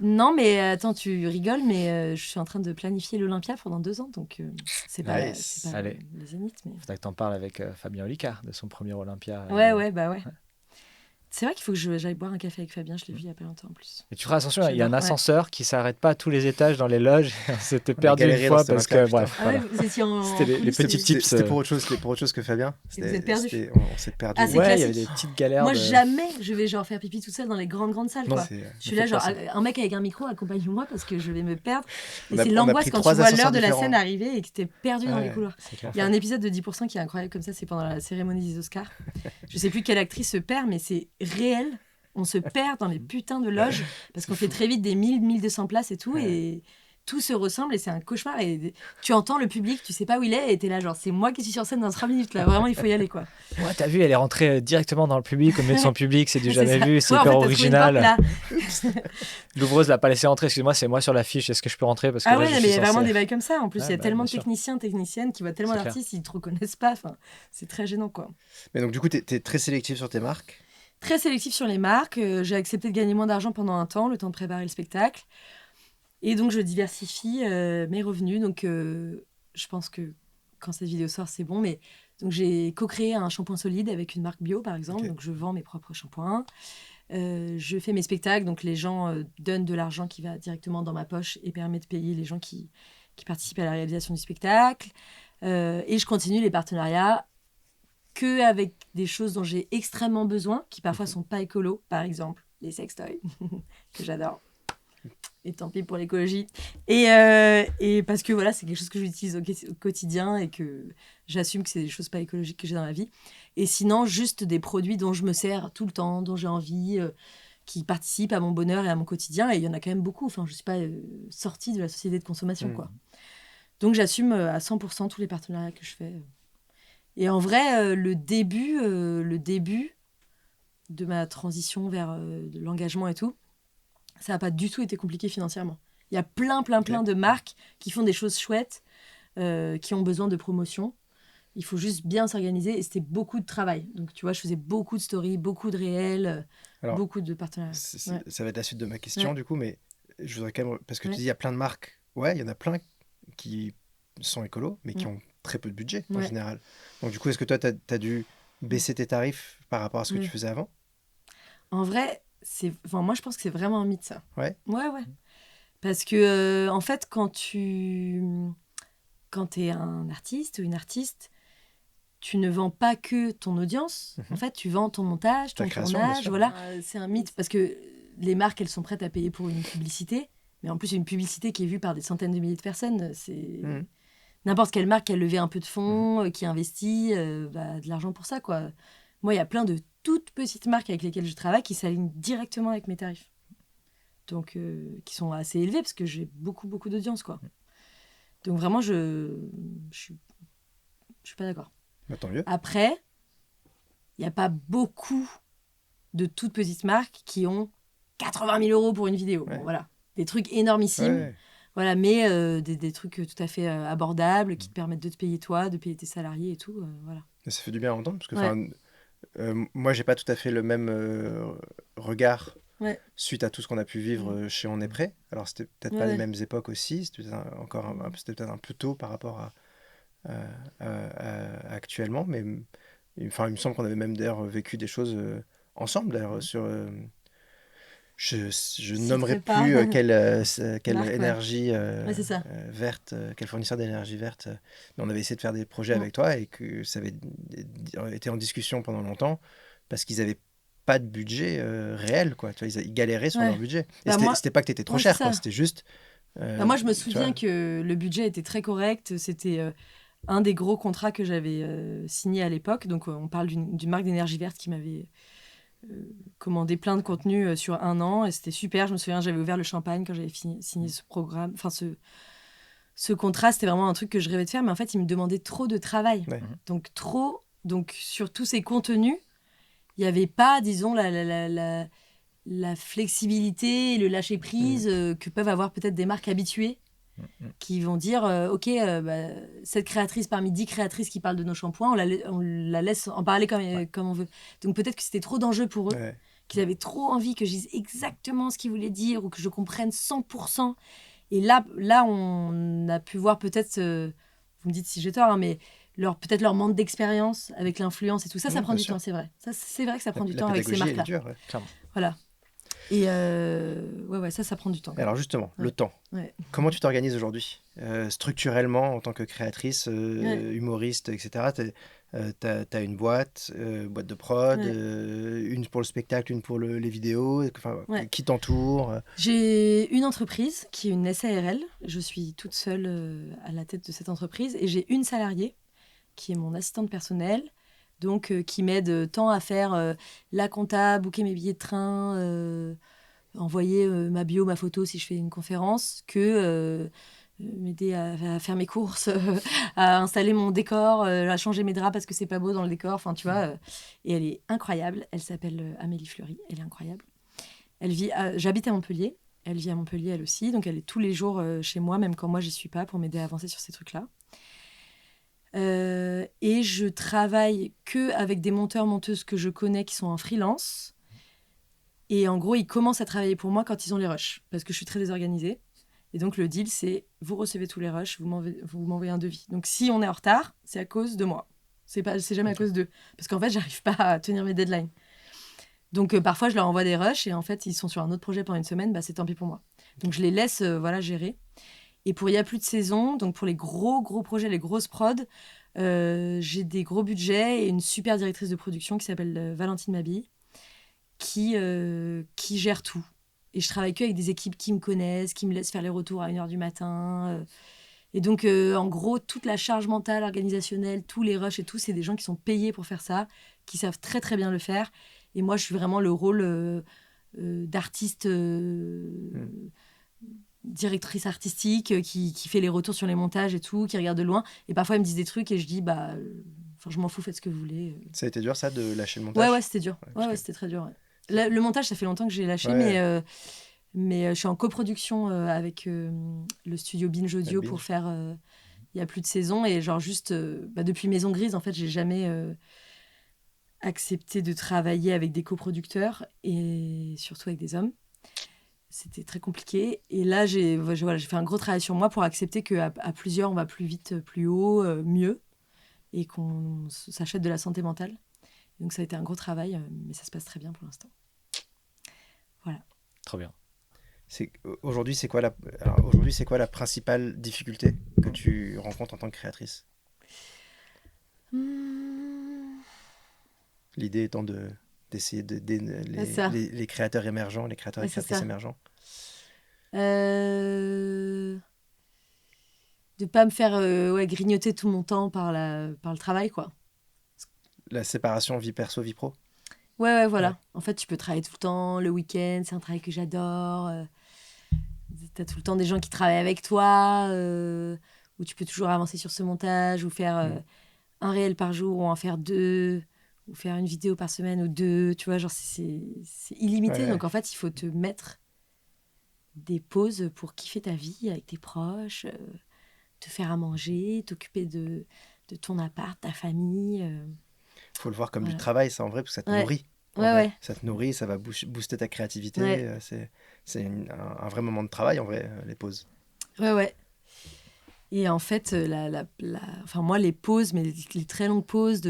Non, mais attends, tu rigoles, mais je suis en train de planifier l'Olympia pendant 2 ans, donc c'est pas, c'est pas le Zénith. Mais... Faudrait que tu en parles avec Fabien Olicard de son premier Olympia. Ouais. C'est vrai qu'il faut que j'aille boire un café avec Fabien, je l'ai vu il y a pas longtemps en plus. Et tu feras attention, il y a un ascenseur qui s'arrête pas à tous les étages dans les loges. On s'était perdu une fois parce que, bref. Ah ouais, vous étiez c'était les petits tips. C'était pour autre chose que Fabien. Vous êtes perdu. On s'est perdu. Ah, c'est ouais, il y avait des petites galères. Moi, jamais je vais genre faire pipi toute seule dans les grandes salles. Non, quoi. Je suis là, genre, un mec avec un micro, accompagne-moi parce que je vais me perdre. Et c'est l'angoisse quand tu vois l'heure de la scène arriver et que tu es perdu dans les couloirs. Il y a un épisode de 10% qui est incroyable comme ça, c'est pendant la cérémonie des Oscars. Je sais plus quelle actrice se perd, mais c'est réel. On se perd dans les putains de loges parce qu'on fait très vite des 1200 places et tout et tout se ressemble et c'est un cauchemar et tu entends le public, tu sais pas où il est et t'es là genre c'est moi qui suis sur scène dans 3 minutes là, vraiment il faut y aller quoi. Ouais, t'as vu, elle est rentrée directement dans le public au milieu de son public, c'est du jamais vu, c'est hyper original. L'ouvreuse l'a pas laissé rentrer, excuse-moi, c'est moi sur l'affiche, est-ce que je peux rentrer parce que mais il y a vraiment des bails comme ça, en plus il y a tellement de techniciennes qui voient tellement c'est d'artistes, ils te reconnaissent pas, enfin, c'est très gênant quoi. Mais donc du coup t'es très sélectif sur tes marques? Très sélectif sur les marques. J'ai accepté de gagner moins d'argent pendant un temps, le temps de préparer le spectacle. Et donc, je diversifie mes revenus. Donc, je pense que quand cette vidéo sort, c'est bon. Mais donc, j'ai co-créé un shampoing solide avec une marque bio, par exemple. Okay. Donc, je vends mes propres shampoings. Je fais mes spectacles. Donc, les gens donnent de l'argent qui va directement dans ma poche et permet de payer les gens qui participent à la réalisation du spectacle. Et je continue les partenariats qu'avec des choses dont j'ai extrêmement besoin, qui parfois sont pas écolos, par exemple les sextoys, que j'adore. Et tant pis pour l'écologie. Et parce que voilà, c'est quelque chose que j'utilise au quotidien et que j'assume que c'est des choses pas écologiques que j'ai dans la vie. Et sinon, juste des produits dont je me sers tout le temps, dont j'ai envie, qui participent à mon bonheur et à mon quotidien. Et il y en a quand même beaucoup. Enfin, je suis pas sortie de la société de consommation, quoi. Donc, j'assume à 100% tous les partenariats que je fais. Et en vrai, le début de ma transition vers de l'engagement et tout, ça n'a pas du tout été compliqué financièrement. Il y a plein de marques qui font des choses chouettes, qui ont besoin de promotion. Il faut juste bien s'organiser et c'était beaucoup de travail. Donc, tu vois, je faisais beaucoup de stories, beaucoup de réels, beaucoup de partenariats. Ça va être la suite de ma question, du coup, mais je voudrais quand même... Parce que tu dis, il y a plein de marques. Ouais, il y en a plein qui sont écolos, mais qui ont très peu de budget en Ouais. général. Donc du coup, est-ce que toi, tu as dû baisser tes tarifs par rapport à ce que Ouais. tu faisais avant? En vrai, moi, je pense que c'est vraiment un mythe, ça. Ouais. Ouais. Parce que, en fait, quand t'es un artiste ou une artiste, tu ne vends pas que ton audience. En fait, tu vends ton montage, Ta ton création, bien tournage. sûr. Voilà. C'est un mythe parce que les marques, elles sont prêtes à payer pour une publicité. Mais en plus, une publicité qui est vue par des centaines de milliers de personnes, c'est... N'importe quelle marque qui a levé un peu de fonds, qui investit de l'argent pour ça, quoi. Moi, il y a plein de toutes petites marques avec lesquelles je travaille qui s'alignent directement avec mes tarifs. Donc, qui sont assez élevés parce que j'ai beaucoup, beaucoup d'audience, quoi. Donc, vraiment, je suis pas d'accord. Bah, tant mieux. Après, il n'y a pas beaucoup de toutes petites marques qui ont 80 000 euros pour une vidéo. Ouais. Bon, voilà. Des trucs énormissimes. Ouais. Voilà, mais des trucs tout à fait abordables qui te permettent de te payer toi, de payer tes salariés et tout. Voilà. Et ça fait du bien à entendre parce que Ouais. moi, j'ai pas tout à fait le même regard Ouais. suite à tout ce qu'on a pu vivre chez On est prêt. Alors, c'était peut-être pas les mêmes époques aussi. C'était peut-être un peu tôt par rapport à actuellement. Mais enfin, il me semble qu'on avait même d'ailleurs vécu des choses ensemble d'ailleurs sur. Je nommerai pas. plus quelle Marque, énergie Ouais, c'est ça. verte, quel fournisseur d'énergie verte. Mais on avait essayé de faire des projets Mm. avec toi et que ça avait été en discussion pendant longtemps parce qu'ils n'avaient pas de budget réel, quoi. Tu vois, ils galéraient sur Ouais. leur budget. Et Bah, moi- c'était pas que tu étais trop Ouais, cher, c'est quoi. ça. C'était juste. Moi, je me tu souviens vois, que le budget était très correct. C'était un des gros contrats que j'avais signé à l'époque. Donc, on parle d'une marque d'énergie verte qui m'avait commandé plein de contenu sur 1 an. Et c'était super. Je me souviens, j'avais ouvert le champagne quand j'avais signé ce programme. Enfin, ce contrat, c'était vraiment un truc que je rêvais de faire. Mais en fait, il me demandait trop de travail. Ouais. Donc, trop. Donc, sur tous ces contenus, il n'y avait pas, disons, la flexibilité et le lâcher-prise que peuvent avoir peut-être des marques habituées qui vont dire ok, cette créatrice parmi 10 créatrices qui parlent de nos shampoings, on la laisse en parler comme on veut. Donc peut-être que c'était trop d'enjeux pour eux, Ouais. qu'ils avaient trop envie que je dise exactement ce qu'ils voulaient dire ou que je comprenne 100%. Et là on a pu voir peut-être, vous me dites si j'ai tort, hein, mais peut-être leur manque d'expérience avec l'influence et tout ça, ça Non, prend bien du sûr. temps, c'est vrai. Ça, c'est vrai que ça prend du La temps avec ces pédagogie, elle est marques-là. dure. Ouais. Clairement. Voilà. Et ça prend du temps. Et alors justement, le Ouais. temps. Ouais. Comment tu t'organises aujourd'hui structurellement en tant que créatrice, Ouais. humoriste, etc. T'as une boîte de prod, Ouais. une pour le spectacle, une pour les vidéos. Enfin, Ouais. qui t'entoure J'ai une entreprise qui est une SARL. Je suis toute seule à la tête de cette entreprise et j'ai une salariée qui est mon assistante personnelle, donc qui m'aide tant à faire la compta, booker mes billets de train, envoyer ma bio, ma photo si je fais une conférence, que m'aider à faire mes courses, à installer mon décor, à changer mes draps parce que c'est pas beau dans le décor. Enfin, tu vois. Et elle est incroyable. Elle s'appelle Amélie Fleury. Elle est incroyable. J'habite à Montpellier. Elle vit à Montpellier, elle aussi. Donc, elle est tous les jours chez moi, même quand moi, j'y suis pas, pour m'aider à avancer sur ces trucs-là. Et je travaille que avec des monteurs-monteuses que je connais qui sont en freelance. Et en gros, ils commencent à travailler pour moi quand ils ont les rushs, parce que je suis très désorganisée. Et donc, le deal, c'est vous recevez tous les rushs, vous m'envoyez un devis. Donc, si on est en retard, c'est à cause de moi. C'est jamais à cause d'eux. Parce qu'en fait, j'arrive pas à tenir mes deadlines. Donc, parfois, je leur envoie des rushs et en fait, ils sont sur un autre projet pendant une semaine, bah, c'est tant pis pour moi. Donc, je les laisse gérer. Et pour Il y a plus de saison, donc pour les gros projets, les grosses prods, j'ai des gros budgets et une super directrice de production qui s'appelle Valentine Mabille, qui gère tout. Et je travaille qu'avec des équipes qui me connaissent, qui me laissent faire les retours à 1h du matin. Et donc, en gros, toute la charge mentale, organisationnelle, tous les rushs et tout, c'est des gens qui sont payés pour faire ça, qui savent très très bien le faire. Et moi, je suis vraiment le rôle d'artiste, directrice artistique, qui fait les retours sur les montages et tout, qui regarde de loin. Et parfois, ils me disent des trucs et je dis, je m'en fous, faites ce que vous voulez. Ça a été dur, ça, de lâcher le montage? Ouais, c'était dur. Ouais, c'était très dur. Ouais. Le montage, ça fait longtemps que j'ai lâché, Ouais. mais je suis en coproduction avec le studio Binge Audio Binge. pour faire Il y a plus de saison. Et genre juste, depuis Maison Grise, en fait, j'ai jamais accepté de travailler avec des coproducteurs et surtout avec des hommes. c'était très compliqué. Et là, j'ai fait un gros travail sur moi pour accepter qu'à plusieurs, on va plus vite, plus haut, mieux, et qu'on s'achète de la santé mentale. Donc ça a été un gros travail, mais ça se passe très bien pour l'instant. Voilà. Trop bien. Aujourd'hui, c'est quoi la principale difficulté que tu rencontres en tant que créatrice? L'idée étant d'essayer les créateurs émergents, les créateurs et créatrices émergents. De pas me faire grignoter tout mon temps par le travail, quoi. La séparation vie perso, vie pro. Ouais, voilà. Ouais. En fait, tu peux travailler tout le temps, le week-end, c'est un travail que j'adore. T'as tout le temps des gens qui travaillent avec toi, où tu peux toujours avancer sur ce montage, ou faire un réel par jour, ou en faire 2, ou faire une vidéo par semaine, ou 2. Tu vois, genre, c'est illimité. Ouais. Donc, en fait, il faut te mettre des pauses pour kiffer ta vie avec tes proches, te faire à manger, t'occuper de ton appart, ta famille. Faut le voir comme du travail, ça, en vrai, parce que ça te nourrit. Ouais. Ça te nourrit, ça va booster ta créativité. Ouais. C'est un vrai moment de travail, en vrai, les pauses. Ouais. Et en fait, enfin, moi, les pauses, mais les très longues pauses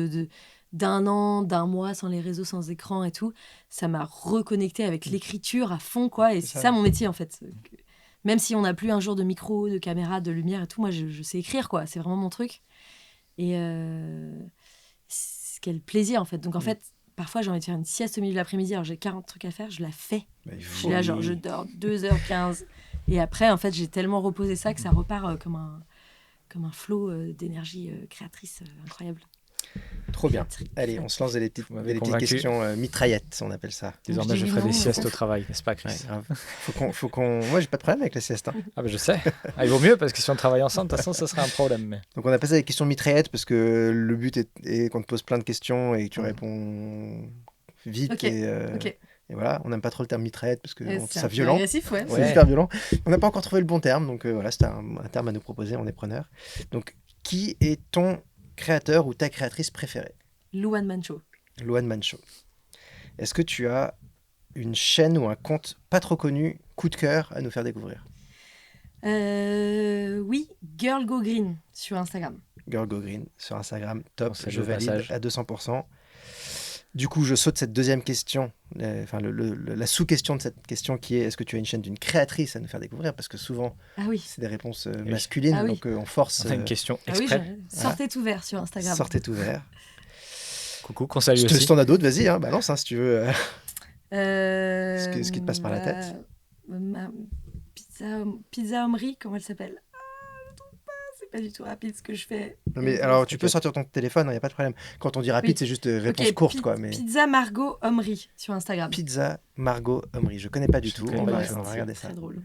d'un an, d'un mois, sans les réseaux, sans écran et tout, ça m'a reconnecté avec l'écriture à fond, quoi. Et c'est ça mon métier, en fait. Même si on n'a plus un jour de micro, de caméra, de lumière et tout, moi, je sais écrire, quoi. C'est vraiment mon truc. Et quel plaisir, en fait. Donc, en fait, parfois, j'ai envie de faire une sieste au milieu de l'après-midi, alors j'ai 40 trucs à faire, je la fais. Je suis là, genre, je dors 2h15. Et après, en fait, j'ai tellement reposé ça que ça repart comme un flot d'énergie créatrice incroyable. Trop bien. Allez, on se lance des petites questions mitraillettes, on appelle ça. Désormais, je ferai des siestes au travail, n'est-ce pas, Chris? Ouais, faut qu'on... Moi, j'ai pas de problème avec les siestes. Hein. Ah, ben je sais. Il vaut mieux, parce que si on travaille ensemble, de toute façon, ça serait un problème. Mais... Donc, on appelle ça des questions mitraillettes, parce que le but est qu'on te pose plein de questions et que tu réponds vite. Okay. Et voilà, on n'aime pas trop le terme mitraillette, parce que c'est violent. Agressif, ouais. C'est super violent. On n'a pas encore trouvé le bon terme, donc voilà, c'est un terme à nous proposer, on est preneur. Donc, qui est ton créateur ou ta créatrice préférée? Louane Mancho. Louane Mancho. Est-ce que tu as une chaîne ou un compte pas trop connu, coup de cœur, à nous faire découvrir? Oui, Girl Go Green sur Instagram. Girl Go Green sur Instagram, top, je valide à 200%. Du coup, je saute cette deuxième question, la sous-question de cette question qui est: est-ce que tu as une chaîne d'une créatrice à nous faire découvrir? Parce que souvent, c'est des réponses masculines, donc on force. Une question exprès. Sortez tout vert sur Instagram. Sortez tout vert. Coucou, qu'on salue aussi. Si t'en as d'autres, vas-y, balance si tu veux. Ce qui te passe par la tête. Pizza Omri, comment elle s'appelle? C'est pas du tout rapide ce que je fais. Non, mais alors, tu peux sortir ton téléphone, il n'y a pas de problème. Quand on dit rapide, c'est juste réponse courte, quoi. Mais... Pizza Margot Omri sur Instagram. Pizza Margot Omri, je connais pas du tout. On va regarder ça. C'est très drôle.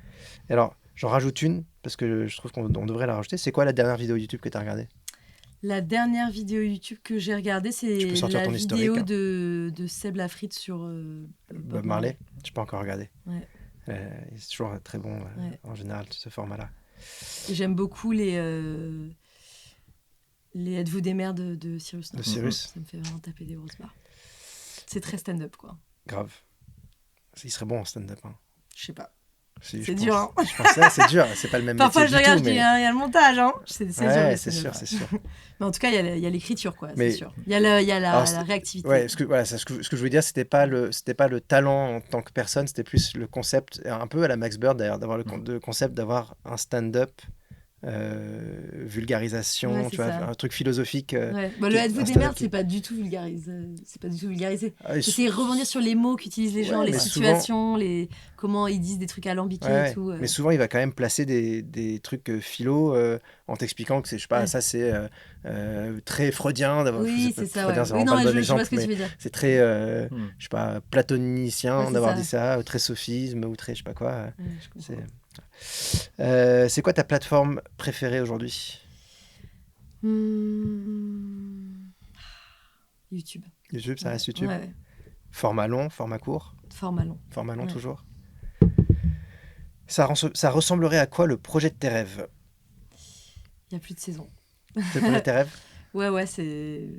Et alors, j'en rajoute une, parce que je trouve qu'on devrait la rajouter. C'est quoi la dernière vidéo YouTube que tu as regardée? La dernière vidéo YouTube que j'ai regardée, c'est la vidéo de Seb Lafrite sur Bob Marley. Je n'ai pas encore regardé. Ouais. C'est toujours très bon, en général, ce format-là. Et j'aime beaucoup les Êtes-vous des mères de Cyrus. De Cyrus. Ça me fait vraiment taper des grosses barres. C'est très stand-up, quoi. Grave. Il serait bon en stand-up. Hein. Je sais pas. C'est dur, hein. Je pensais, c'est dur. C'est pas le même Parfois, métier je regarde, du tout, il y a le montage, hein. C'est dur. C'est sûr. Mais en tout cas, il y a l'écriture, quoi. C'est sûr. Il y a la réactivité. Ouais, ce que je voulais dire, c'était pas le talent en tant que personne, c'était plus le concept, un peu à la Max Bird d'ailleurs, d'avoir le concept d'avoir un stand-up. Vulgarisation, tu vois, un truc philosophique. Le êtes-vous des merdes, c'est pas du tout vulgarisé. J'essaie de rebondir sur les mots qu'utilisent les gens, les situations, comment ils disent des trucs alambiqués et tout. Mais souvent, il va quand même placer des trucs philo en t'expliquant que c'est, je sais pas, ça c'est très freudien d'avoir. Oui, c'est ça. Freudien, oui, non, mais je vois ce que tu veux dire. C'est très, je sais pas, platonicien d'avoir dit ça, très sophisme ou très, je sais pas quoi. C'est quoi ta plateforme préférée aujourd'hui? YouTube. YouTube, ça reste YouTube. Ouais. Format long, format court? Format long. Format long, toujours. Ça ressemblerait à quoi le projet de tes rêves? Il n'y a plus de saison. C'est le projet de tes rêves? Ouais, c'est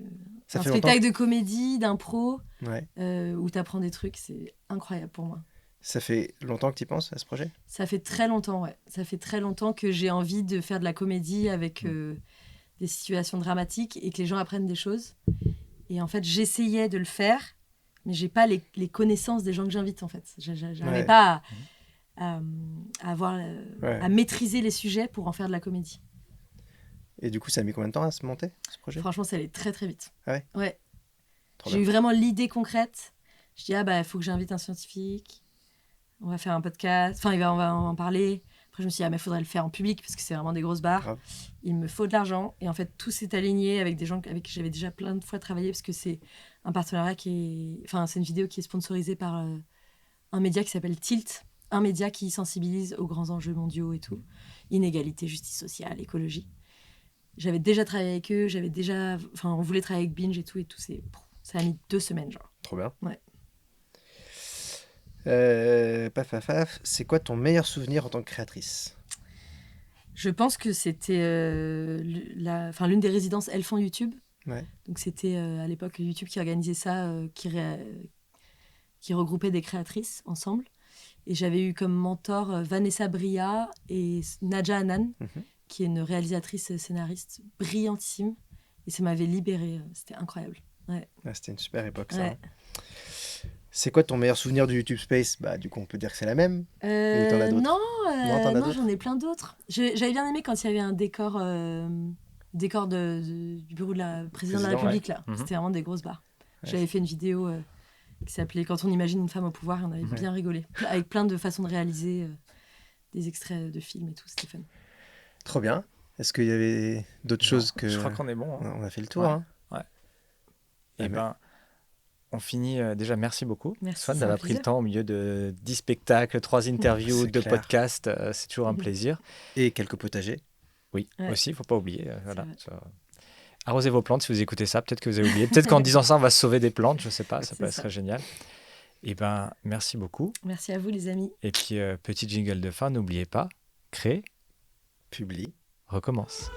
ça un fait spectacle longtemps de comédie, d'impro, où tu apprends des trucs. C'est incroyable pour moi. Ça fait longtemps que tu y penses à ce projet? Ça fait très longtemps, ouais. Ça fait très longtemps que j'ai envie de faire de la comédie avec des situations dramatiques et que les gens apprennent des choses. Et en fait, j'essayais de le faire, mais j'ai pas les connaissances des gens que j'invite, en fait. J'arrivais pas à avoir, à maîtriser les sujets pour en faire de la comédie. Et du coup, ça a mis combien de temps à se monter, ce projet? Franchement, ça allait très, très vite. Ah ouais? Ouais. Trop J'ai bien. eu vraiment l'idée concrète. Je dis, il faut que j'invite un scientifique. On va faire un podcast. Enfin, on va en parler. Après, je me suis dit, mais il faudrait le faire en public parce que c'est vraiment des grosses barres. Grave. Il me faut de l'argent. Et en fait, tout s'est aligné avec des gens avec qui j'avais déjà plein de fois travaillé parce que c'est un partenariat qui est... Enfin, c'est une vidéo qui est sponsorisée par un média qui s'appelle Tilt. Un média qui sensibilise aux grands enjeux mondiaux et tout. Inégalité, justice sociale, écologie. J'avais déjà travaillé avec eux. On voulait travailler avec Binge et tout. Ça a mis 2 semaines, genre. Trop bien. Ouais. C'est quoi ton meilleur souvenir en tant que créatrice? Je pense que c'était l'une des résidences Elles font YouTube. Ouais. Donc c'était à l'époque YouTube qui organisait ça, qui regroupait des créatrices ensemble. Et j'avais eu comme mentor Vanessa Bria et Nadja Anan, qui est une réalisatrice scénariste brillantissime. Et ça m'avait libérée. C'était incroyable. Ouais. C'était une super époque, ça. Ouais. C'est quoi ton meilleur souvenir du YouTube Space? Du coup, on peut dire que c'est la même. Ou t'en as d'autres? Non, j'en ai plein d'autres. J'avais bien aimé quand il y avait un décor du bureau de la présidente de la République. Là. C'était vraiment des grosses barres. Ouais. J'avais fait une vidéo qui s'appelait « Quand on imagine une femme au pouvoir » et on avait bien rigolé. Avec plein de façons de réaliser des extraits de films et tout. C'était fun. Trop bien. Est-ce qu'il y avait d'autres choses que... Je crois qu'on est bon. Hein. On a fait le tour. Ouais. Hein. Et on finit déjà. Merci beaucoup. Merci, Swan, d'avoir pris le temps au milieu de 10 spectacles, 3 interviews, 2 podcasts. C'est toujours un plaisir. Et quelques potagers. Oui, aussi, il ne faut pas oublier. Voilà. Arrosez vos plantes si vous écoutez ça. Peut-être que vous avez oublié. Peut-être qu'en disant ça, on va se sauver des plantes. Je ne sais pas. Ça serait génial. Et merci beaucoup. Merci à vous, les amis. Et puis, petit jingle de fin. N'oubliez pas, crée, publie, recommence.